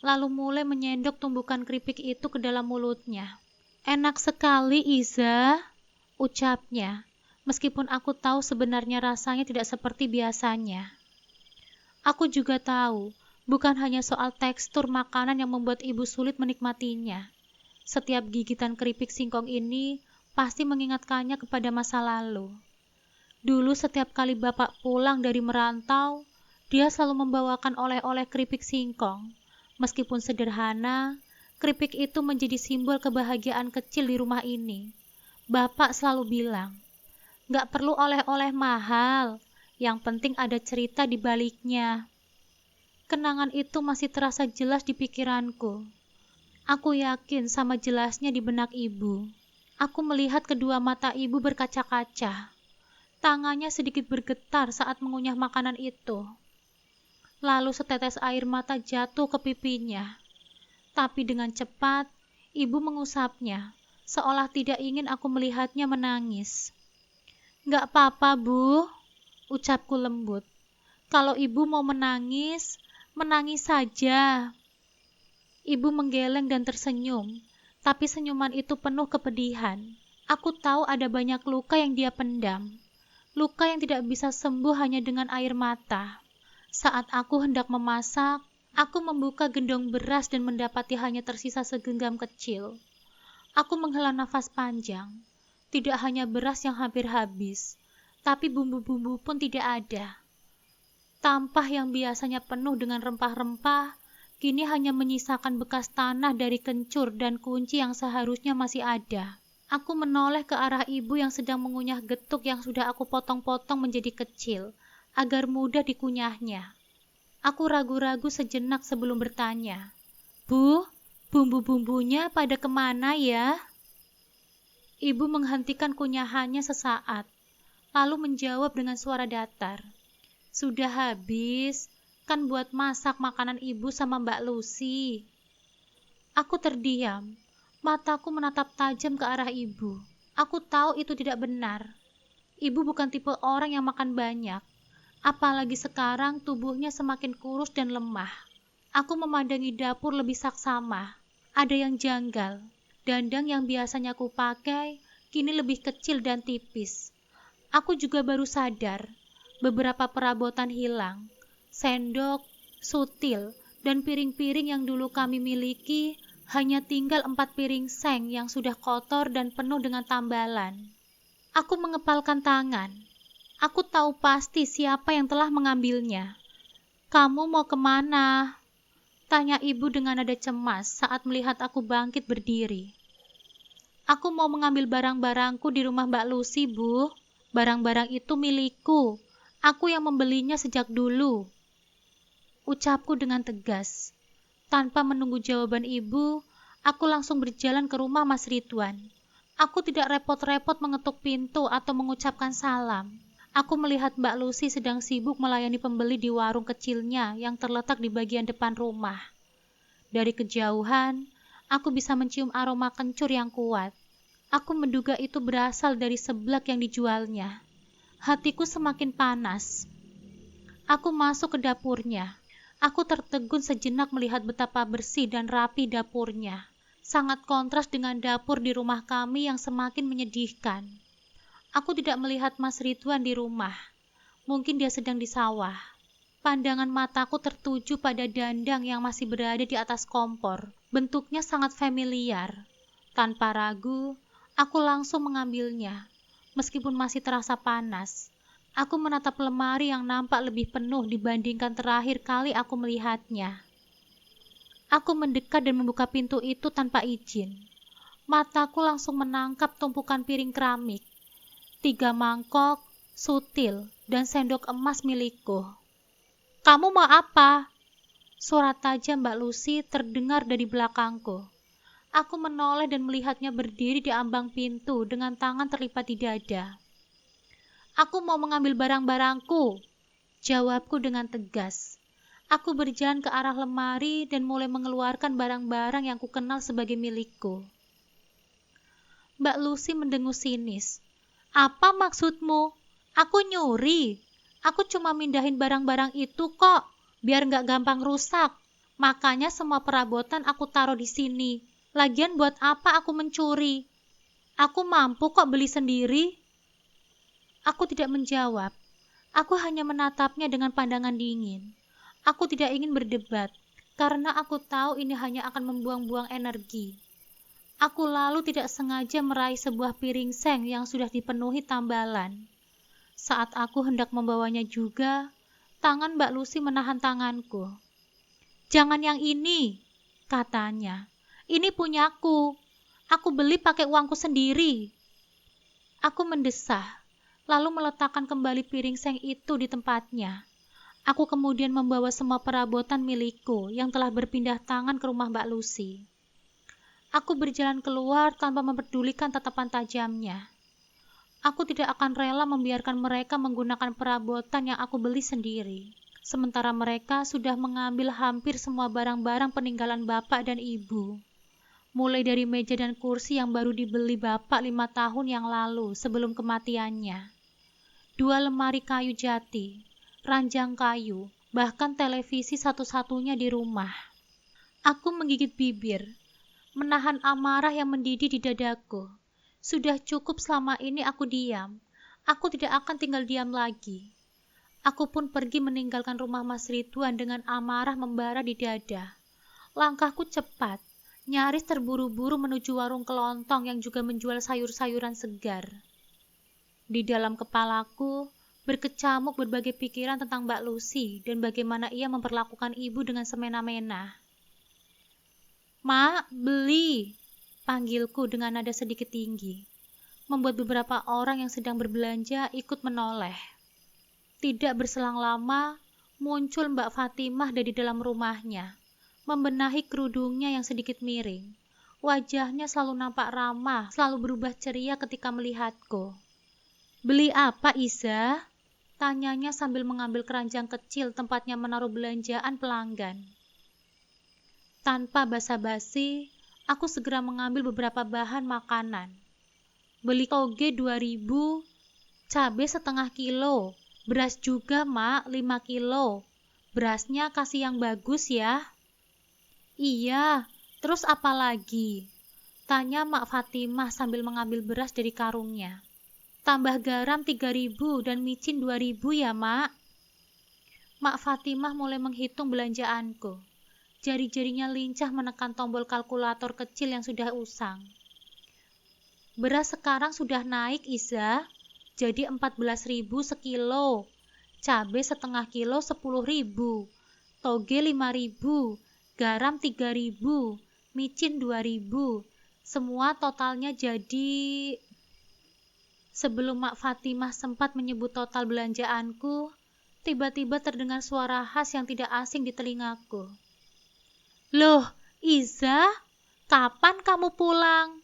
lalu mulai menyendok tumbukan keripik itu ke dalam mulutnya. Enak sekali, Iza, ucapnya, meskipun aku tahu sebenarnya rasanya tidak seperti biasanya. Aku juga tahu, bukan hanya soal tekstur makanan yang membuat ibu sulit menikmatinya. Setiap gigitan keripik singkong ini pasti mengingatkannya kepada masa lalu. Dulu setiap kali bapak pulang dari merantau, dia selalu membawakan oleh-oleh keripik singkong. Meskipun sederhana, keripik itu menjadi simbol kebahagiaan kecil di rumah ini. Bapak selalu bilang, "Gak perlu oleh-oleh mahal, yang penting ada cerita di baliknya." Kenangan itu masih terasa jelas di pikiranku. Aku yakin sama jelasnya di benak ibu. Aku melihat kedua mata ibu berkaca-kaca. Tangannya sedikit bergetar saat mengunyah makanan itu. Lalu setetes air mata jatuh ke pipinya. Tapi dengan cepat, ibu mengusapnya, seolah tidak ingin aku melihatnya menangis. "Gak apa-apa, Bu," ucapku lembut. "Kalau ibu mau menangis, menangis saja." Ibu menggeleng dan tersenyum, tapi senyuman itu penuh kepedihan. Aku tahu ada banyak luka yang dia pendam. Luka yang tidak bisa sembuh hanya dengan air mata. Saat aku hendak memasak, aku membuka gendong beras dan mendapati hanya tersisa segenggam kecil. Aku menghela nafas panjang. Tidak hanya beras yang hampir habis, tapi bumbu-bumbu pun tidak ada. Tampah yang biasanya penuh dengan rempah-rempah, kini hanya menyisakan bekas tanah dari kencur dan kunci yang seharusnya masih ada. Aku menoleh ke arah ibu yang sedang mengunyah getuk yang sudah aku potong-potong menjadi kecil, agar mudah dikunyahnya. Aku ragu-ragu sejenak sebelum bertanya, "Bu, bumbu-bumbunya pada kemana ya?" Ibu menghentikan kunyahannya sesaat, lalu menjawab dengan suara datar, "Sudah habis, kan buat masak makanan ibu sama Mbak Lucy." Aku terdiam, mataku menatap tajam ke arah ibu. Aku tahu itu tidak benar. Ibu bukan tipe orang yang makan banyak. Apalagi sekarang tubuhnya semakin kurus dan lemah. Aku memandangi dapur lebih saksama. Ada yang janggal. Dandang yang biasanya aku pakai, kini lebih kecil dan tipis. Aku juga baru sadar, beberapa perabotan hilang. Sendok, sutil, dan piring-piring yang dulu kami miliki, hanya tinggal 4 piring seng yang sudah kotor dan penuh dengan tambalan. Aku mengepalkan tangan. Aku tahu pasti siapa yang telah mengambilnya. "Kamu mau kemana?" tanya ibu dengan nada cemas saat melihat aku bangkit berdiri. "Aku mau mengambil barang-barangku di rumah Mbak Lucy, Bu. Barang-barang itu milikku. Aku yang membelinya sejak dulu," ucapku dengan tegas. Tanpa menunggu jawaban ibu, aku langsung berjalan ke rumah Mas Ridwan. Aku tidak repot-repot mengetuk pintu atau mengucapkan salam. Aku melihat Mbak Lucy sedang sibuk melayani pembeli di warung kecilnya yang terletak di bagian depan rumah. Dari kejauhan, aku bisa mencium aroma kencur yang kuat. Aku menduga itu berasal dari seblak yang dijualnya. Hatiku semakin panas. Aku masuk ke dapurnya. Aku tertegun sejenak melihat betapa bersih dan rapi dapurnya. Sangat kontras dengan dapur di rumah kami yang semakin menyedihkan. Aku tidak melihat Mas Ridwan di rumah. Mungkin dia sedang di sawah. Pandangan mataku tertuju pada dandang yang masih berada di atas kompor. Bentuknya sangat familiar. Tanpa ragu, aku langsung mengambilnya. Meskipun masih terasa panas, aku menatap lemari yang nampak lebih penuh dibandingkan terakhir kali aku melihatnya. Aku mendekat dan membuka pintu itu tanpa izin. Mataku langsung menangkap tumpukan piring keramik. 3 mangkok, sutil, dan sendok emas milikku. "Kamu mau apa?" Suara tajam Mbak Lucy terdengar dari belakangku. Aku menoleh dan melihatnya berdiri di ambang pintu dengan tangan terlipat di dada. "Aku mau mengambil barang-barangku," jawabku dengan tegas. Aku berjalan ke arah lemari dan mulai mengeluarkan barang-barang yang kukenal sebagai milikku. Mbak Lucy mendengus sinis. "Apa maksudmu? Aku nyuri. Aku cuma mindahin barang-barang itu kok, biar nggak gampang rusak. Makanya semua perabotan aku taruh di sini. Lagian buat apa aku mencuri? Aku mampu kok beli sendiri." Aku tidak menjawab. Aku hanya menatapnya dengan pandangan dingin. Aku tidak ingin berdebat, karena aku tahu ini hanya akan membuang-buang energi. Aku lalu tidak sengaja meraih sebuah piring seng yang sudah dipenuhi tambalan. Saat aku hendak membawanya juga, tangan Mbak Lucy menahan tanganku. "Jangan yang ini," katanya. "Ini punyaku. Aku beli pakai uangku sendiri." Aku mendesah, lalu meletakkan kembali piring seng itu di tempatnya. Aku kemudian membawa semua perabotan milikku yang telah berpindah tangan ke rumah Mbak Lucy. Aku berjalan keluar tanpa memperdulikan tatapan tajamnya. Aku tidak akan rela membiarkan mereka menggunakan perabotan yang aku beli sendiri. Sementara mereka sudah mengambil hampir semua barang-barang peninggalan bapak dan ibu. Mulai dari meja dan kursi yang baru dibeli bapak 5 tahun yang lalu sebelum kematiannya. 2 lemari kayu jati, ranjang kayu, bahkan televisi satu-satunya di rumah. Aku menggigit bibir, menahan amarah yang mendidih di dadaku. Sudah cukup selama ini aku diam. Aku tidak akan tinggal diam lagi. Aku pun pergi meninggalkan rumah Mas Ridwan dengan amarah membara di dada. Langkahku cepat, nyaris terburu-buru menuju warung kelontong yang juga menjual sayur-sayuran segar. Di dalam kepalaku berkecamuk berbagai pikiran tentang Mbak Lucy dan bagaimana ia memperlakukan ibu dengan semena-mena. "Mak, beli," panggilku dengan nada sedikit tinggi, membuat beberapa orang yang sedang berbelanja ikut menoleh. Tidak berselang lama, muncul Mbak Fatimah dari dalam rumahnya, membenahi kerudungnya yang sedikit miring. Wajahnya selalu nampak ramah, selalu berubah ceria ketika melihatku. "Beli apa, Iza?" tanyanya sambil mengambil keranjang kecil tempatnya menaruh belanjaan pelanggan. Tanpa basa-basi, aku segera mengambil beberapa bahan makanan. "Beli toge 2.000, cabai setengah kilo, beras juga mak 5 kilo. Berasnya kasih yang bagus ya." "Iya, terus apa lagi?" tanya Mak Fatimah sambil mengambil beras dari karungnya. "Tambah garam 3.000 dan micin 2.000 ya mak." Mak Fatimah mulai menghitung belanjaanku. Jari-jarinya lincah menekan tombol kalkulator kecil yang sudah usang. "Beras sekarang sudah naik, Iza. Jadi 14.000 sekilo. Cabai setengah kilo 10.000. Toge 5.000. Garam 3.000. Micin 2.000. Semua totalnya jadi..." Sebelum Mak Fatimah sempat menyebut total belanjaanku, tiba-tiba terdengar suara khas yang tidak asing di telingaku. "Loh, Iza, kapan kamu pulang?"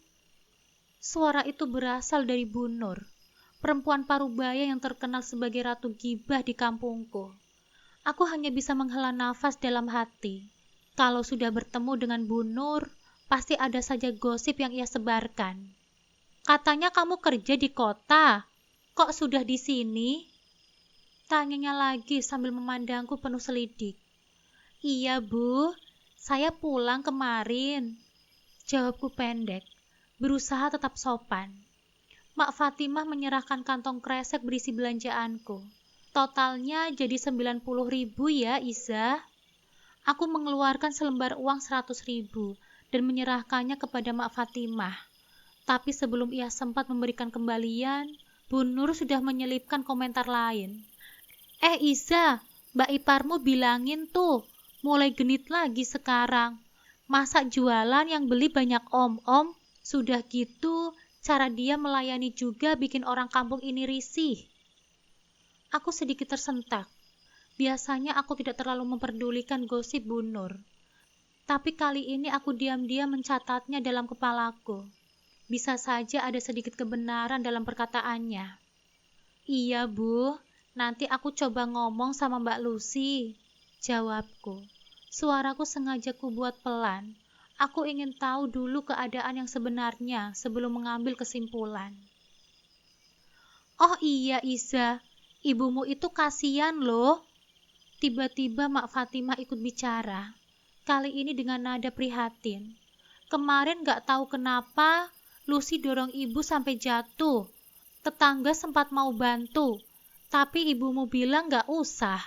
Suara itu berasal dari Bu Nur, perempuan parubaya yang terkenal sebagai ratu gibah di kampungku. Aku hanya bisa menghela nafas dalam hati. Kalau sudah bertemu dengan Bu Nur, pasti ada saja gosip yang ia sebarkan. Katanya kamu kerja di kota, kok sudah di sini? Tanyanya lagi sambil memandangku penuh selidik. Iya Bu, saya pulang kemarin. Jawabku pendek, berusaha tetap sopan. Mak Fatimah menyerahkan kantong kresek berisi belanjaanku. Totalnya jadi 90.000 ya Iza. Aku mengeluarkan selembar uang 100.000 dan menyerahkannya kepada Mak Fatimah. Tapi sebelum ia sempat memberikan kembalian, Bu Nur sudah menyelipkan komentar lain. Iza, Mbak Iparmu bilangin tuh, mulai genit lagi sekarang. Masa jualan yang beli banyak om-om, sudah gitu cara dia melayani juga bikin orang kampung ini risih. Aku sedikit tersentak. Biasanya aku tidak terlalu memperdulikan gosip Bu Nur. Tapi kali ini aku diam-diam mencatatnya dalam kepalaku. Bisa saja ada sedikit kebenaran dalam perkataannya. Iya Bu, nanti aku coba ngomong sama Mbak Lucy, jawabku. Suaraku sengaja kubuat pelan. Aku ingin tahu dulu keadaan yang sebenarnya sebelum mengambil kesimpulan. Oh iya Iza, ibumu itu kasihan loh. Tiba-tiba Mak Fatimah ikut bicara. Kali ini dengan nada prihatin. Kemarin gak tahu kenapa Lucy dorong ibu sampai jatuh. Tetangga sempat mau bantu, tapi ibumu bilang gak usah.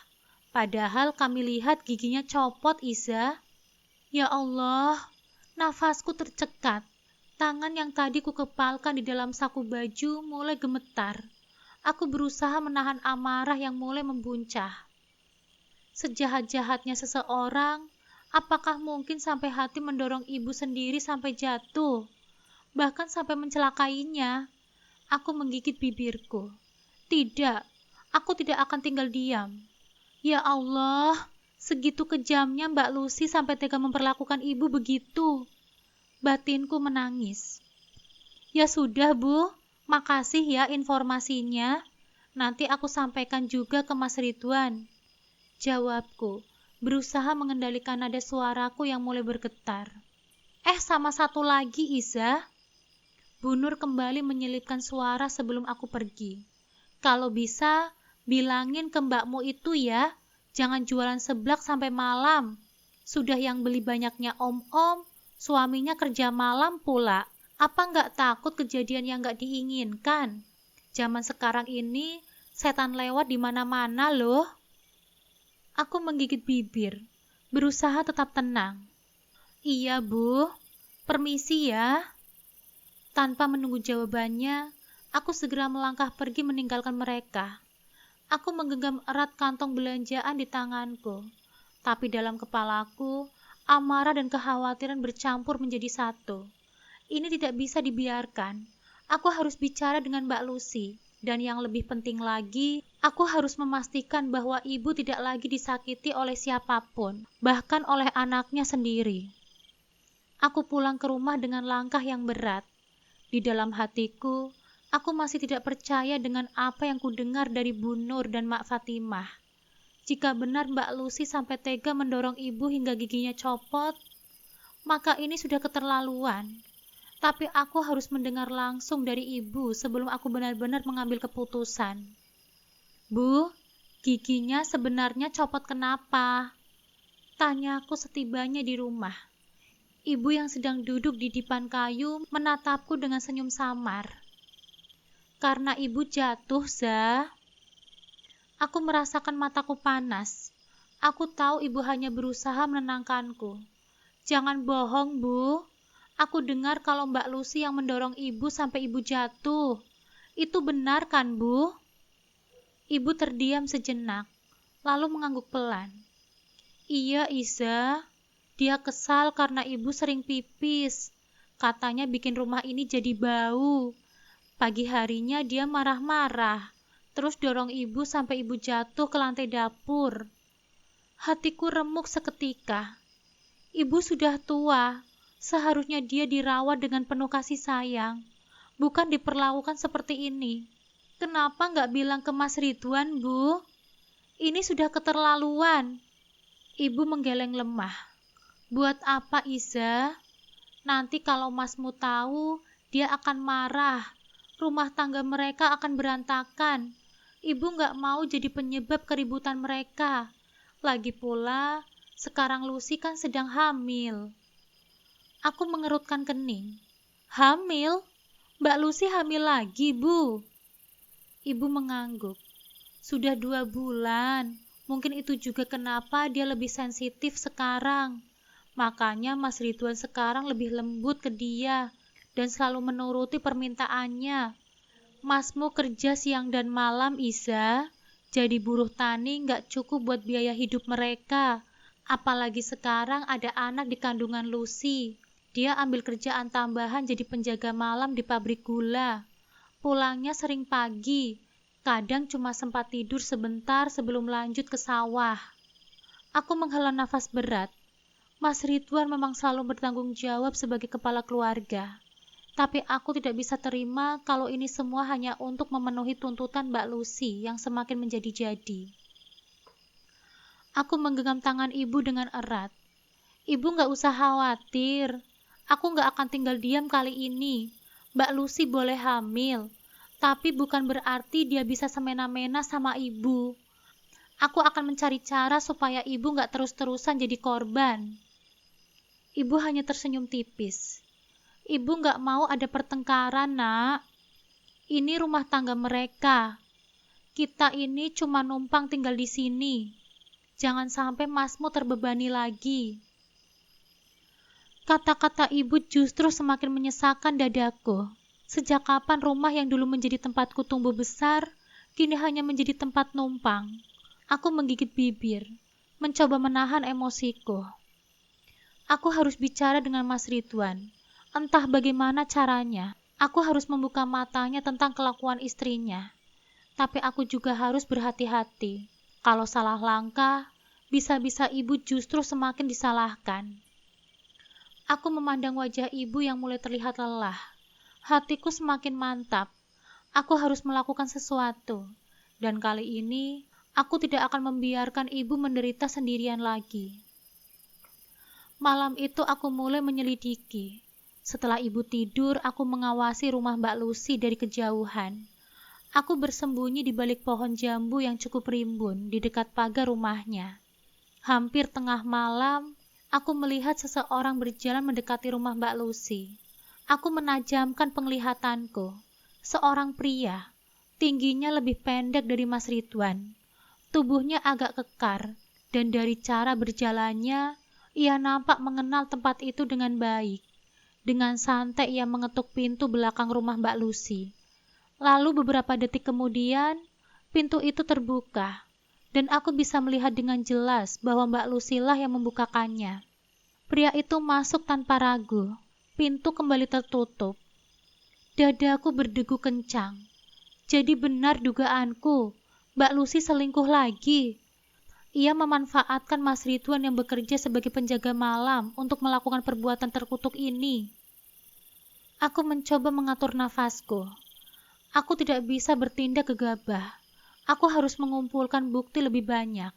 Padahal kami lihat giginya copot, Iza. Ya Allah, nafasku tercekat. Tangan yang tadi kukepalkan di dalam saku baju mulai gemetar. Aku berusaha menahan amarah yang mulai membuncah. Sejahat-jahatnya seseorang, apakah mungkin sampai hati mendorong ibu sendiri sampai jatuh? Bahkan sampai mencelakainya. Aku menggigit bibirku. Tidak, aku tidak akan tinggal diam. Ya Allah, segitu kejamnya Mbak Lucy sampai tega memperlakukan ibu begitu. Batinku menangis. Ya sudah Bu, makasih ya informasinya. Nanti aku sampaikan juga ke Mas Ridwan. Jawabku, berusaha mengendalikan nada suaraku yang mulai bergetar. Sama satu lagi Iza. Bu Nur kembali menyelipkan suara sebelum aku pergi. Kalau bisa, bilangin ke mbakmu itu ya, jangan jualan seblak sampai malam. Sudah yang beli banyaknya om-om, suaminya kerja malam pula. Apa nggak takut kejadian yang nggak diinginkan? Zaman sekarang ini, setan lewat di mana-mana loh. Aku menggigit bibir, berusaha tetap tenang. Iya Bu, permisi ya. Tanpa menunggu jawabannya, aku segera melangkah pergi meninggalkan mereka. Aku menggenggam erat kantong belanjaan di tanganku, tapi dalam kepalaku, amarah dan kekhawatiran bercampur menjadi satu. Ini tidak bisa dibiarkan. Aku harus bicara dengan Mbak Lucy, dan yang lebih penting lagi, aku harus memastikan bahwa ibu tidak lagi disakiti oleh siapapun, bahkan oleh anaknya sendiri. Aku pulang ke rumah dengan langkah yang berat. Di dalam hatiku, aku masih tidak percaya dengan apa yang kudengar dari Bu Nur dan Mak Fatimah. Jika benar Mbak Lucy sampai tega mendorong ibu hingga giginya copot, maka ini sudah keterlaluan. Tapi aku harus mendengar langsung dari ibu sebelum aku benar-benar mengambil keputusan. Bu, giginya sebenarnya copot kenapa? Tanyaku setibanya di rumah. Ibu yang sedang duduk di dipan kayu menatapku dengan senyum samar. Karena ibu jatuh, Za. Aku merasakan mataku panas. Aku tahu ibu hanya berusaha menenangkanku. Jangan bohong, Bu. Aku dengar kalau Mbak Lucy yang mendorong ibu sampai ibu jatuh. Itu benar kan, Bu? Ibu terdiam sejenak, lalu mengangguk pelan. Iya, Iza. Dia kesal karena ibu sering pipis. Katanya bikin rumah ini jadi bau. Pagi harinya dia marah-marah, terus dorong ibu sampai ibu jatuh ke lantai dapur. Hatiku remuk seketika. Ibu sudah tua, seharusnya dia dirawat dengan penuh kasih sayang, bukan diperlakukan seperti ini. Kenapa nggak bilang ke Mas Ridwan, Bu? Ini sudah keterlaluan. Ibu menggeleng lemah. Buat apa, Iza? Nanti kalau Masmu tahu, dia akan marah. Rumah tangga mereka akan berantakan. Ibu nggak mau jadi penyebab keributan mereka. Lagi pula, sekarang Lucy kan sedang hamil. Aku mengerutkan kening. Hamil? Mbak Lucy hamil lagi, Bu. Ibu mengangguk. Sudah 2 bulan. Mungkin itu juga kenapa dia lebih sensitif sekarang. Makanya Mas Ridwan sekarang lebih lembut ke dia dan selalu menuruti permintaannya. Masmu kerja siang dan malam, Iza. Jadi buruh tani nggak cukup buat biaya hidup mereka. Apalagi sekarang ada anak di kandungan Lucy. Dia ambil kerjaan tambahan jadi penjaga malam di pabrik gula. Pulangnya sering pagi. Kadang cuma sempat tidur sebentar sebelum lanjut ke sawah. Aku menghela nafas berat. Mas Ridwan memang selalu bertanggung jawab sebagai kepala keluarga. Tapi aku tidak bisa terima kalau ini semua hanya untuk memenuhi tuntutan Mbak Lucy yang semakin menjadi-jadi. Aku menggenggam tangan ibu dengan erat. Ibu nggak usah khawatir. Aku nggak akan tinggal diam kali ini. Mbak Lucy boleh hamil, tapi bukan berarti dia bisa semena-mena sama ibu. Aku akan mencari cara supaya ibu nggak terus-terusan jadi korban. Ibu hanya tersenyum tipis. Ibu nggak mau ada pertengkaran, Nak. Ini rumah tangga mereka. Kita ini cuma numpang tinggal di sini. Jangan sampai Masmu terbebani lagi. Kata-kata ibu justru semakin menyesakan dadaku. Sejak kapan rumah yang dulu menjadi tempatku tumbuh besar, kini hanya menjadi tempat numpang. Aku menggigit bibir, mencoba menahan emosiku. Aku harus bicara dengan Mas Ridwan. Entah bagaimana caranya. Aku harus membuka matanya tentang kelakuan istrinya. Tapi aku juga harus berhati-hati. Kalau salah langkah, bisa-bisa ibu justru semakin disalahkan. Aku memandang wajah ibu yang mulai terlihat lelah. Hatiku semakin mantap. Aku harus melakukan sesuatu. Dan kali ini, aku tidak akan membiarkan ibu menderita sendirian lagi. Malam itu aku mulai menyelidiki. Setelah ibu tidur, aku mengawasi rumah Mbak Lucy dari kejauhan. Aku bersembunyi di balik pohon jambu yang cukup rimbun di dekat pagar rumahnya. Hampir tengah malam, aku melihat seseorang berjalan mendekati rumah Mbak Lucy. Aku menajamkan penglihatanku. Seorang pria, tingginya lebih pendek dari Mas Ridwan. Tubuhnya agak kekar, dan dari cara berjalannya, ia nampak mengenal tempat itu dengan baik. Dengan santai ia mengetuk pintu belakang rumah Mbak Lucy. Lalu beberapa detik kemudian, pintu itu terbuka, dan aku bisa melihat dengan jelas bahwa Mbak Lucy lah yang membukakannya. Pria itu masuk tanpa ragu. Pintu kembali tertutup. Dadaku berdegu kencang. Jadi benar dugaanku, Mbak Lucy selingkuh lagi. Ia memanfaatkan Mas Ridwan yang bekerja sebagai penjaga malam untuk melakukan perbuatan terkutuk ini. Aku mencoba mengatur nafasku. Aku tidak bisa bertindak gegabah. Aku harus mengumpulkan bukti lebih banyak.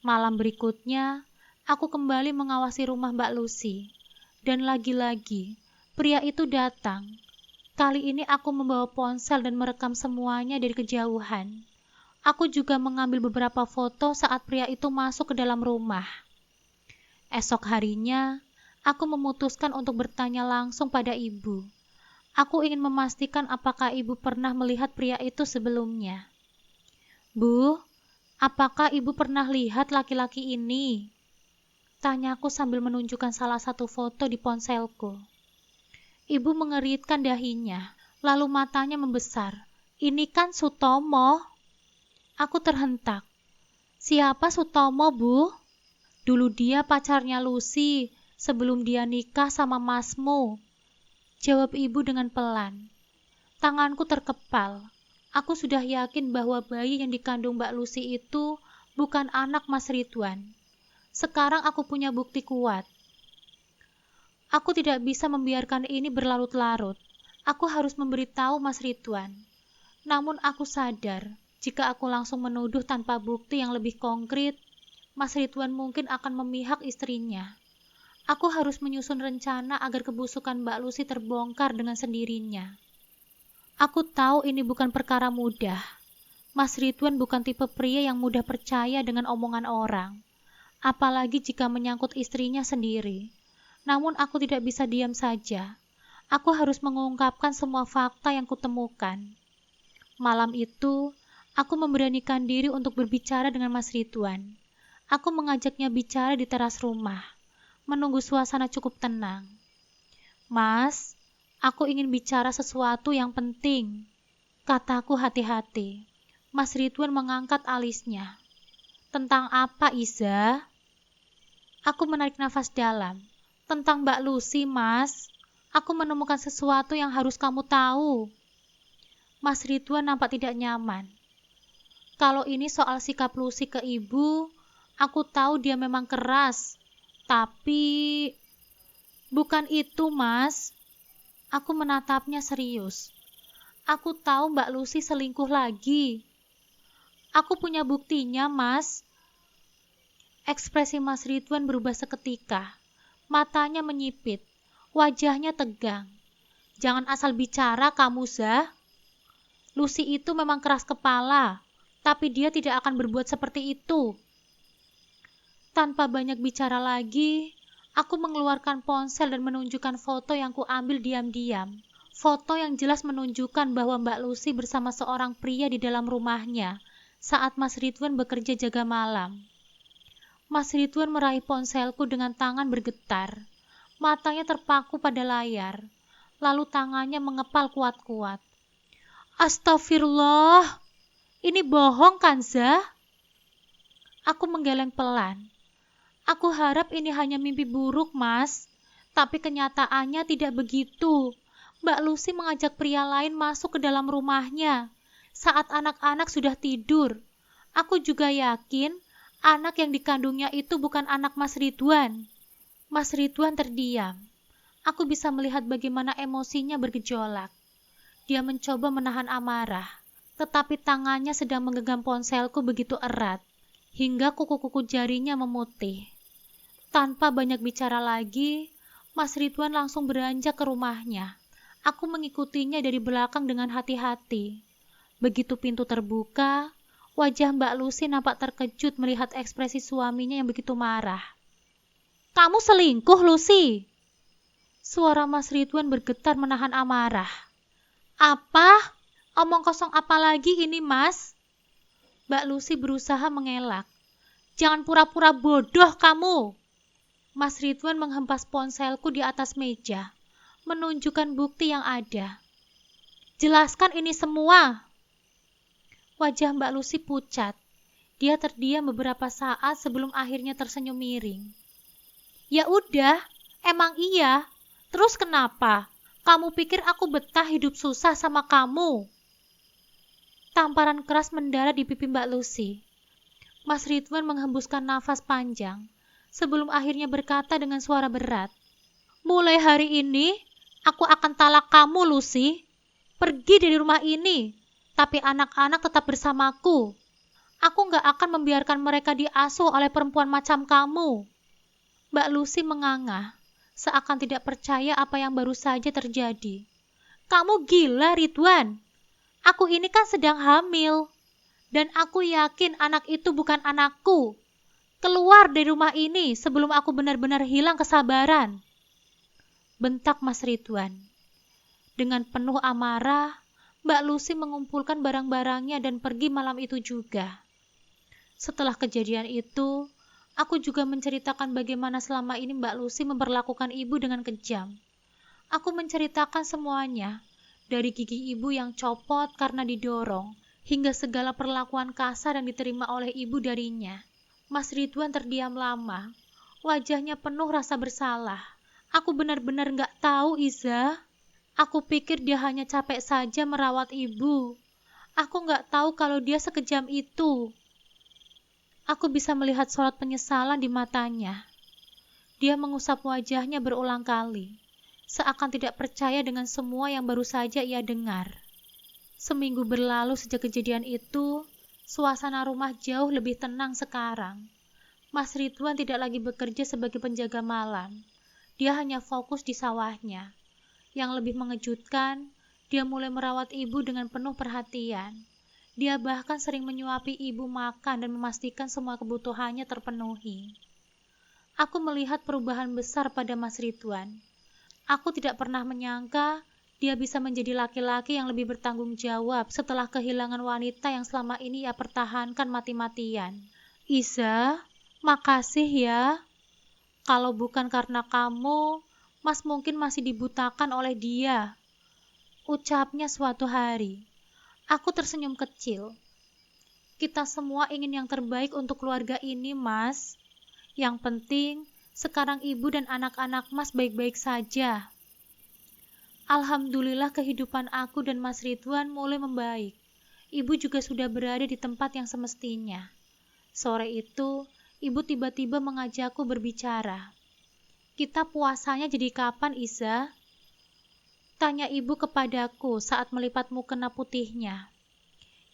Malam berikutnya, aku kembali mengawasi rumah Mbak Lucy. Dan lagi-lagi, pria itu datang. Kali ini aku membawa ponsel dan merekam semuanya dari kejauhan. Aku juga mengambil beberapa foto saat pria itu masuk ke dalam rumah. Esok harinya, aku memutuskan untuk bertanya langsung pada ibu. Aku ingin memastikan apakah ibu pernah melihat pria itu sebelumnya. Bu, apakah ibu pernah lihat laki-laki ini? Tanyaku sambil menunjukkan salah satu foto di ponselku. Ibu mengeritkan dahinya, lalu matanya membesar. Ini kan Sutomo. Aku terhentak. Siapa Sutomo, Bu? Dulu dia pacarnya Lucy, sebelum dia nikah sama Masmu. Jawab ibu dengan pelan. Tanganku terkepal. Aku sudah yakin bahwa bayi yang dikandung Mbak Lucy itu bukan anak Mas Ridwan. Sekarang aku punya bukti kuat. Aku tidak bisa membiarkan ini berlarut-larut. Aku harus memberitahu Mas Ridwan. Namun aku sadar, jika aku langsung menuduh tanpa bukti yang lebih konkret, Mas Ridwan mungkin akan memihak istrinya. Aku harus menyusun rencana agar kebusukan Mbak Lucy terbongkar dengan sendirinya. Aku tahu ini bukan perkara mudah. Mas Ridwan bukan tipe pria yang mudah percaya dengan omongan orang, apalagi jika menyangkut istrinya sendiri. Namun aku tidak bisa diam saja. Aku harus mengungkapkan semua fakta yang kutemukan. Malam itu, aku memberanikan diri untuk berbicara dengan Mas Ridwan. Aku mengajaknya bicara di teras rumah, menunggu suasana cukup tenang. "Mas, aku ingin bicara sesuatu yang penting," kataku hati-hati. Mas Ridwan mengangkat alisnya. "Tentang apa, Iza?" Aku menarik nafas dalam. "Tentang Mbak Lucy, Mas. Aku menemukan sesuatu yang harus kamu tahu." Mas Ridwan nampak tidak nyaman. Kalau ini soal sikap Lucy ke ibu, aku tahu dia memang keras. Tapi bukan itu, Mas. Aku menatapnya serius. Aku tahu Mbak Lucy selingkuh lagi. Aku punya buktinya, Mas. Ekspresi Mas Ridwan berubah seketika. Matanya menyipit, wajahnya tegang. "Jangan asal bicara kamu, Zah. Lucy itu memang keras kepala, tapi dia tidak akan berbuat seperti itu." Tanpa banyak bicara lagi, aku mengeluarkan ponsel dan menunjukkan foto yang kuambil diam-diam. Foto yang jelas menunjukkan bahwa Mbak Lucy bersama seorang pria di dalam rumahnya saat Mas Ridwan bekerja jaga malam. Mas Ridwan meraih ponselku dengan tangan bergetar. Matanya terpaku pada layar, lalu tangannya mengepal kuat-kuat. "Astagfirullah, ini bohong kan, Zah?" Aku menggeleng pelan. "Aku harap ini hanya mimpi buruk, Mas. Tapi kenyataannya tidak begitu. Mbak Lucy mengajak pria lain masuk ke dalam rumahnya saat anak-anak sudah tidur. Aku juga yakin anak yang dikandungnya itu bukan anak Mas Ridwan." Mas Ridwan terdiam. Aku bisa melihat bagaimana emosinya bergejolak. Dia mencoba menahan amarah, tetapi tangannya sedang menggenggam ponselku begitu erat, hingga kuku-kuku jarinya memutih. Tanpa banyak bicara lagi, Mas Ridwan langsung beranjak ke rumahnya. Aku mengikutinya dari belakang dengan hati-hati. Begitu pintu terbuka, wajah Mbak Lucy nampak terkejut melihat ekspresi suaminya yang begitu marah. "Kamu selingkuh, Lucy?" Suara Mas Ridwan bergetar menahan amarah. "Apa? Omong kosong apa lagi ini, Mas?" Mbak Lucy berusaha mengelak. "Jangan pura-pura bodoh kamu." Mas Ridwan menghempas ponselku di atas meja, menunjukkan bukti yang ada. "Jelaskan ini semua." Wajah Mbak Lucy pucat. Dia terdiam beberapa saat sebelum akhirnya tersenyum miring. "Ya udah, emang iya. Terus kenapa? Kamu pikir aku betah hidup susah sama kamu?" Tamparan keras mendarat di pipi Mbak Lucy. Mas Ridwan menghembuskan nafas panjang sebelum akhirnya berkata dengan suara berat, "Mulai hari ini, aku akan talak kamu, Lucy. Pergi dari rumah ini, tapi anak-anak tetap bersamaku. Aku gak akan membiarkan mereka diasuh oleh perempuan macam kamu." Mbak Lucy menganga, seakan tidak percaya apa yang baru saja terjadi. "Kamu gila, Ridwan. Aku ini kan sedang hamil. Dan aku yakin anak itu bukan anakku. Keluar dari rumah ini sebelum aku benar-benar hilang kesabaran." Bentak Mas Ridwan. Dengan penuh amarah, Mbak Lucy mengumpulkan barang-barangnya dan pergi malam itu juga. Setelah kejadian itu, aku juga menceritakan bagaimana selama ini Mbak Lucy memperlakukan ibu dengan kejam. Aku menceritakan semuanya, dari gigi ibu yang copot karena didorong, hingga segala perlakuan kasar yang diterima oleh ibu darinya. Mas Ridwan terdiam lama. Wajahnya penuh rasa bersalah. "Aku benar-benar gak tahu, Iza. Aku pikir dia hanya capek saja merawat ibu. Aku gak tahu kalau dia sekejam itu." Aku bisa melihat sorot penyesalan di matanya. Dia mengusap wajahnya berulang kali, seakan tidak percaya dengan semua yang baru saja ia dengar. Seminggu berlalu sejak kejadian itu, suasana rumah jauh lebih tenang sekarang. Mas Ridwan tidak lagi bekerja sebagai penjaga malam. Dia hanya fokus di sawahnya. Yang lebih mengejutkan, dia mulai merawat ibu dengan penuh perhatian. Dia bahkan sering menyuapi ibu makan dan memastikan semua kebutuhannya terpenuhi. Aku melihat perubahan besar pada Mas Ridwan. Aku tidak pernah menyangka dia bisa menjadi laki-laki yang lebih bertanggung jawab setelah kehilangan wanita yang selama ini ia pertahankan mati-matian. Iza, makasih ya. Kalau bukan karena kamu, Mas mungkin masih dibutakan oleh dia. Ucapnya suatu hari. Aku tersenyum kecil. Kita semua ingin yang terbaik untuk keluarga ini, Mas. Yang penting, sekarang ibu dan anak-anak Mas baik-baik saja. Alhamdulillah kehidupan aku dan Mas Ridwan mulai membaik. Ibu juga sudah berada di tempat yang semestinya. Sore itu, ibu tiba-tiba mengajakku berbicara. Kita puasanya jadi kapan, Iza? Tanya ibu kepadaku saat melipat mukena putihnya.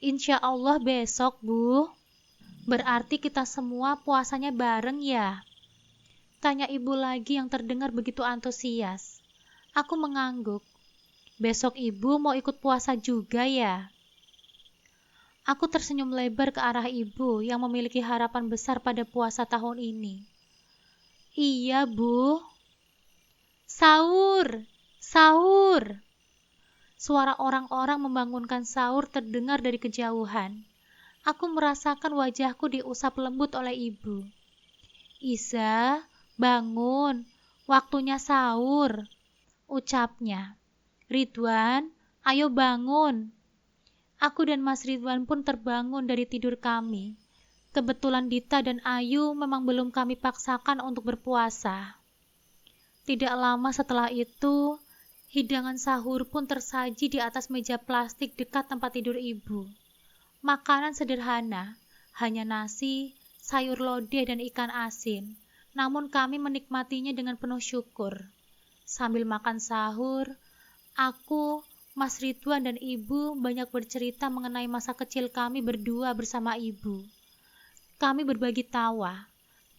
Insya Allah besok, Bu. Berarti kita semua puasanya bareng ya? Tanya ibu lagi yang terdengar begitu antusias. Aku mengangguk. Besok ibu mau ikut puasa juga ya? Aku tersenyum lebar ke arah ibu yang memiliki harapan besar pada puasa tahun ini. Iya, Bu. Sahur! Sahur! Suara orang-orang membangunkan sahur terdengar dari kejauhan. Aku merasakan wajahku diusap lembut oleh ibu. Iza, bangun. Waktunya sahur. Ucapnya. Ridwan, ayo bangun. Aku dan Mas Ridwan pun terbangun dari tidur kami. Kebetulan Dita dan Ayu memang belum kami paksakan untuk berpuasa. Tidak lama setelah itu, hidangan sahur pun tersaji di atas meja plastik dekat tempat tidur ibu. Makanan sederhana, hanya nasi, sayur lodeh dan ikan asin. Namun kami menikmatinya dengan penuh syukur. Sambil makan sahur, aku, Mas Ridwan dan ibu banyak bercerita mengenai masa kecil kami berdua bersama ibu. Kami berbagi tawa,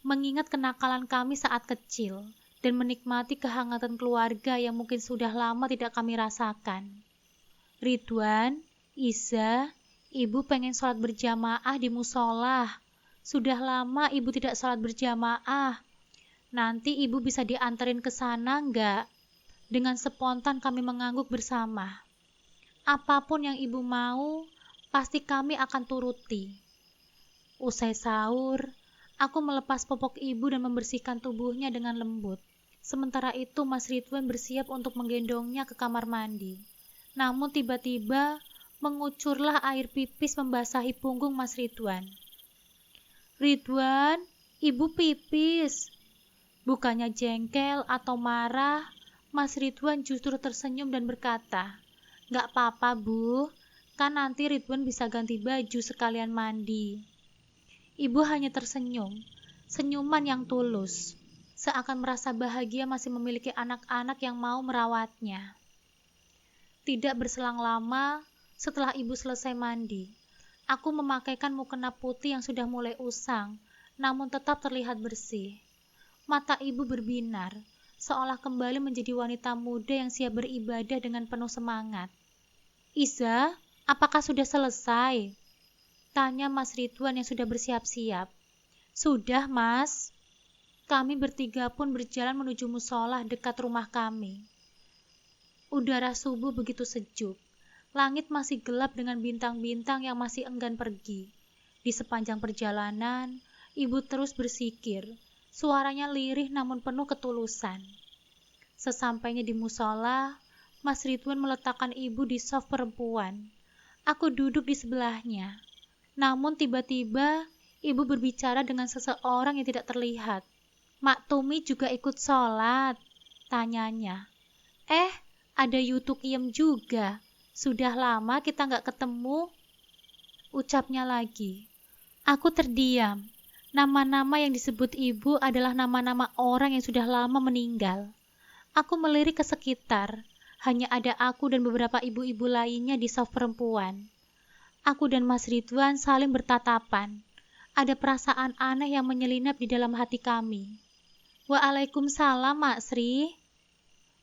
mengingat kenakalan kami saat kecil, dan menikmati kehangatan keluarga yang mungkin sudah lama tidak kami rasakan. Ridwan, Iza, ibu pengen sholat berjamaah di musola. Sudah lama ibu tidak sholat berjamaah. Nanti ibu bisa dianterin ke sana enggak? Dengan spontan kami mengangguk bersama. Apapun yang ibu mau, pasti kami akan turuti. Usai sahur, aku melepas popok ibu dan membersihkan tubuhnya dengan lembut. Sementara itu Mas Ridwan bersiap untuk menggendongnya ke kamar mandi. Namun tiba-tiba mengucurlah air pipis membasahi punggung Mas Ridwan. Ridwan, ibu pipis. Bukannya jengkel atau marah, Mas Ridwan justru tersenyum dan berkata, "Gak apa-apa, Bu. Kan nanti Ridwan bisa ganti baju sekalian mandi." Ibu hanya tersenyum, senyuman yang tulus, seakan merasa bahagia masih memiliki anak-anak yang mau merawatnya. Tidak berselang lama, setelah ibu selesai mandi, aku memakaikan mukena putih yang sudah mulai usang, namun tetap terlihat bersih. Mata ibu berbinar, seolah kembali menjadi wanita muda yang siap beribadah dengan penuh semangat. Iza, apakah sudah selesai? Tanya Mas Ridwan yang sudah bersiap-siap. Sudah, Mas. Kami bertiga pun berjalan menuju musola dekat rumah kami. Udara subuh begitu sejuk. Langit masih gelap dengan bintang-bintang yang masih enggan pergi. Di sepanjang perjalanan, ibu terus bersikir. Suaranya lirih namun penuh ketulusan. Sesampainya di musola, Mas Ridwan meletakkan ibu di soft perempuan. Aku duduk di sebelahnya. Namun tiba-tiba, ibu berbicara dengan seseorang yang tidak terlihat. Mak Tumi juga ikut sholat, tanyanya. Ada Yutuk Iem juga. Sudah lama kita gak ketemu. Ucapnya lagi. Aku terdiam. Nama-nama yang disebut ibu adalah nama-nama orang yang sudah lama meninggal. Aku melirik ke sekitar. Hanya ada aku dan beberapa ibu-ibu lainnya di saf perempuan. Aku dan Mas Ridwan saling bertatapan. Ada perasaan aneh yang menyelinap di dalam hati kami. Waalaikumsalam, Mak Sri,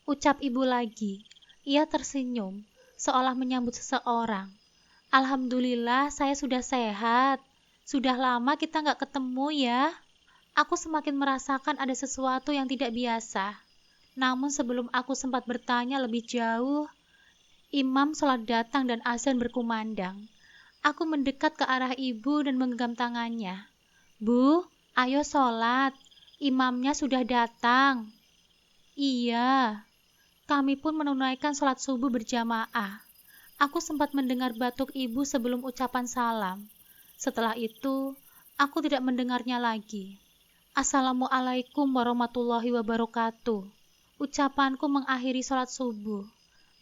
ucap ibu lagi. Ia tersenyum, seolah menyambut seseorang. Alhamdulillah, saya sudah sehat. Sudah lama kita nggak ketemu ya. Aku semakin merasakan ada sesuatu yang tidak biasa. Namun sebelum aku sempat bertanya lebih jauh, imam sholat datang dan azan berkumandang. Aku mendekat ke arah ibu dan menggenggam tangannya. Bu, ayo sholat. Imamnya sudah datang. Iya. Kami pun menunaikan sholat subuh berjamaah. Aku sempat mendengar batuk ibu sebelum ucapan salam. Setelah itu, aku tidak mendengarnya lagi. Assalamualaikum warahmatullahi wabarakatuh. Ucapanku mengakhiri sholat subuh.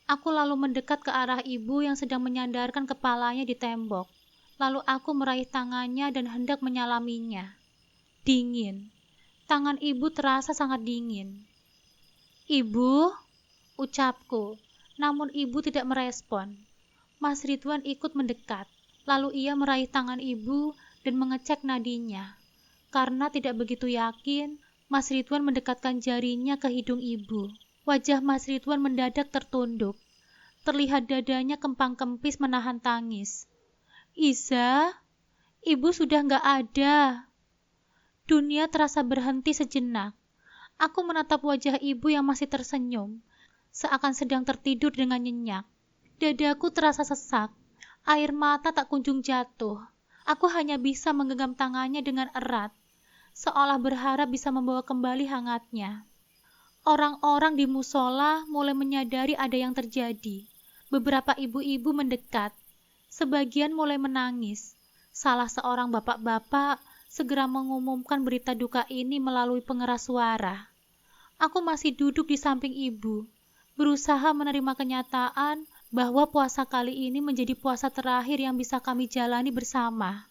Aku lalu mendekat ke arah ibu yang sedang menyandarkan kepalanya di tembok. Lalu aku meraih tangannya dan hendak menyalaminya. Dingin. Tangan ibu terasa sangat dingin. Ibu, ucapku. Namun ibu tidak merespon. Mas Ridwan ikut mendekat. Lalu ia meraih tangan ibu dan mengecek nadinya. Karena tidak begitu yakin, Mas Ridwan mendekatkan jarinya ke hidung ibu. Wajah Mas Ridwan mendadak tertunduk. Terlihat dadanya kempang-kempis menahan tangis. Iza, ibu sudah nggak ada. Dunia terasa berhenti sejenak. Aku menatap wajah ibu yang masih tersenyum, seakan sedang tertidur dengan nyenyak. Dadaku terasa sesak. Air mata tak kunjung jatuh. Aku hanya bisa menggenggam tangannya dengan erat, seolah berharap bisa membawa kembali hangatnya. Orang-orang di musola mulai menyadari ada yang terjadi. Beberapa ibu-ibu mendekat. Sebagian mulai menangis. Salah seorang bapak-bapak segera mengumumkan berita duka ini melalui pengeras suara. Aku masih duduk di samping ibu, berusaha menerima kenyataan bahwa puasa kali ini menjadi puasa terakhir yang bisa kami jalani bersama.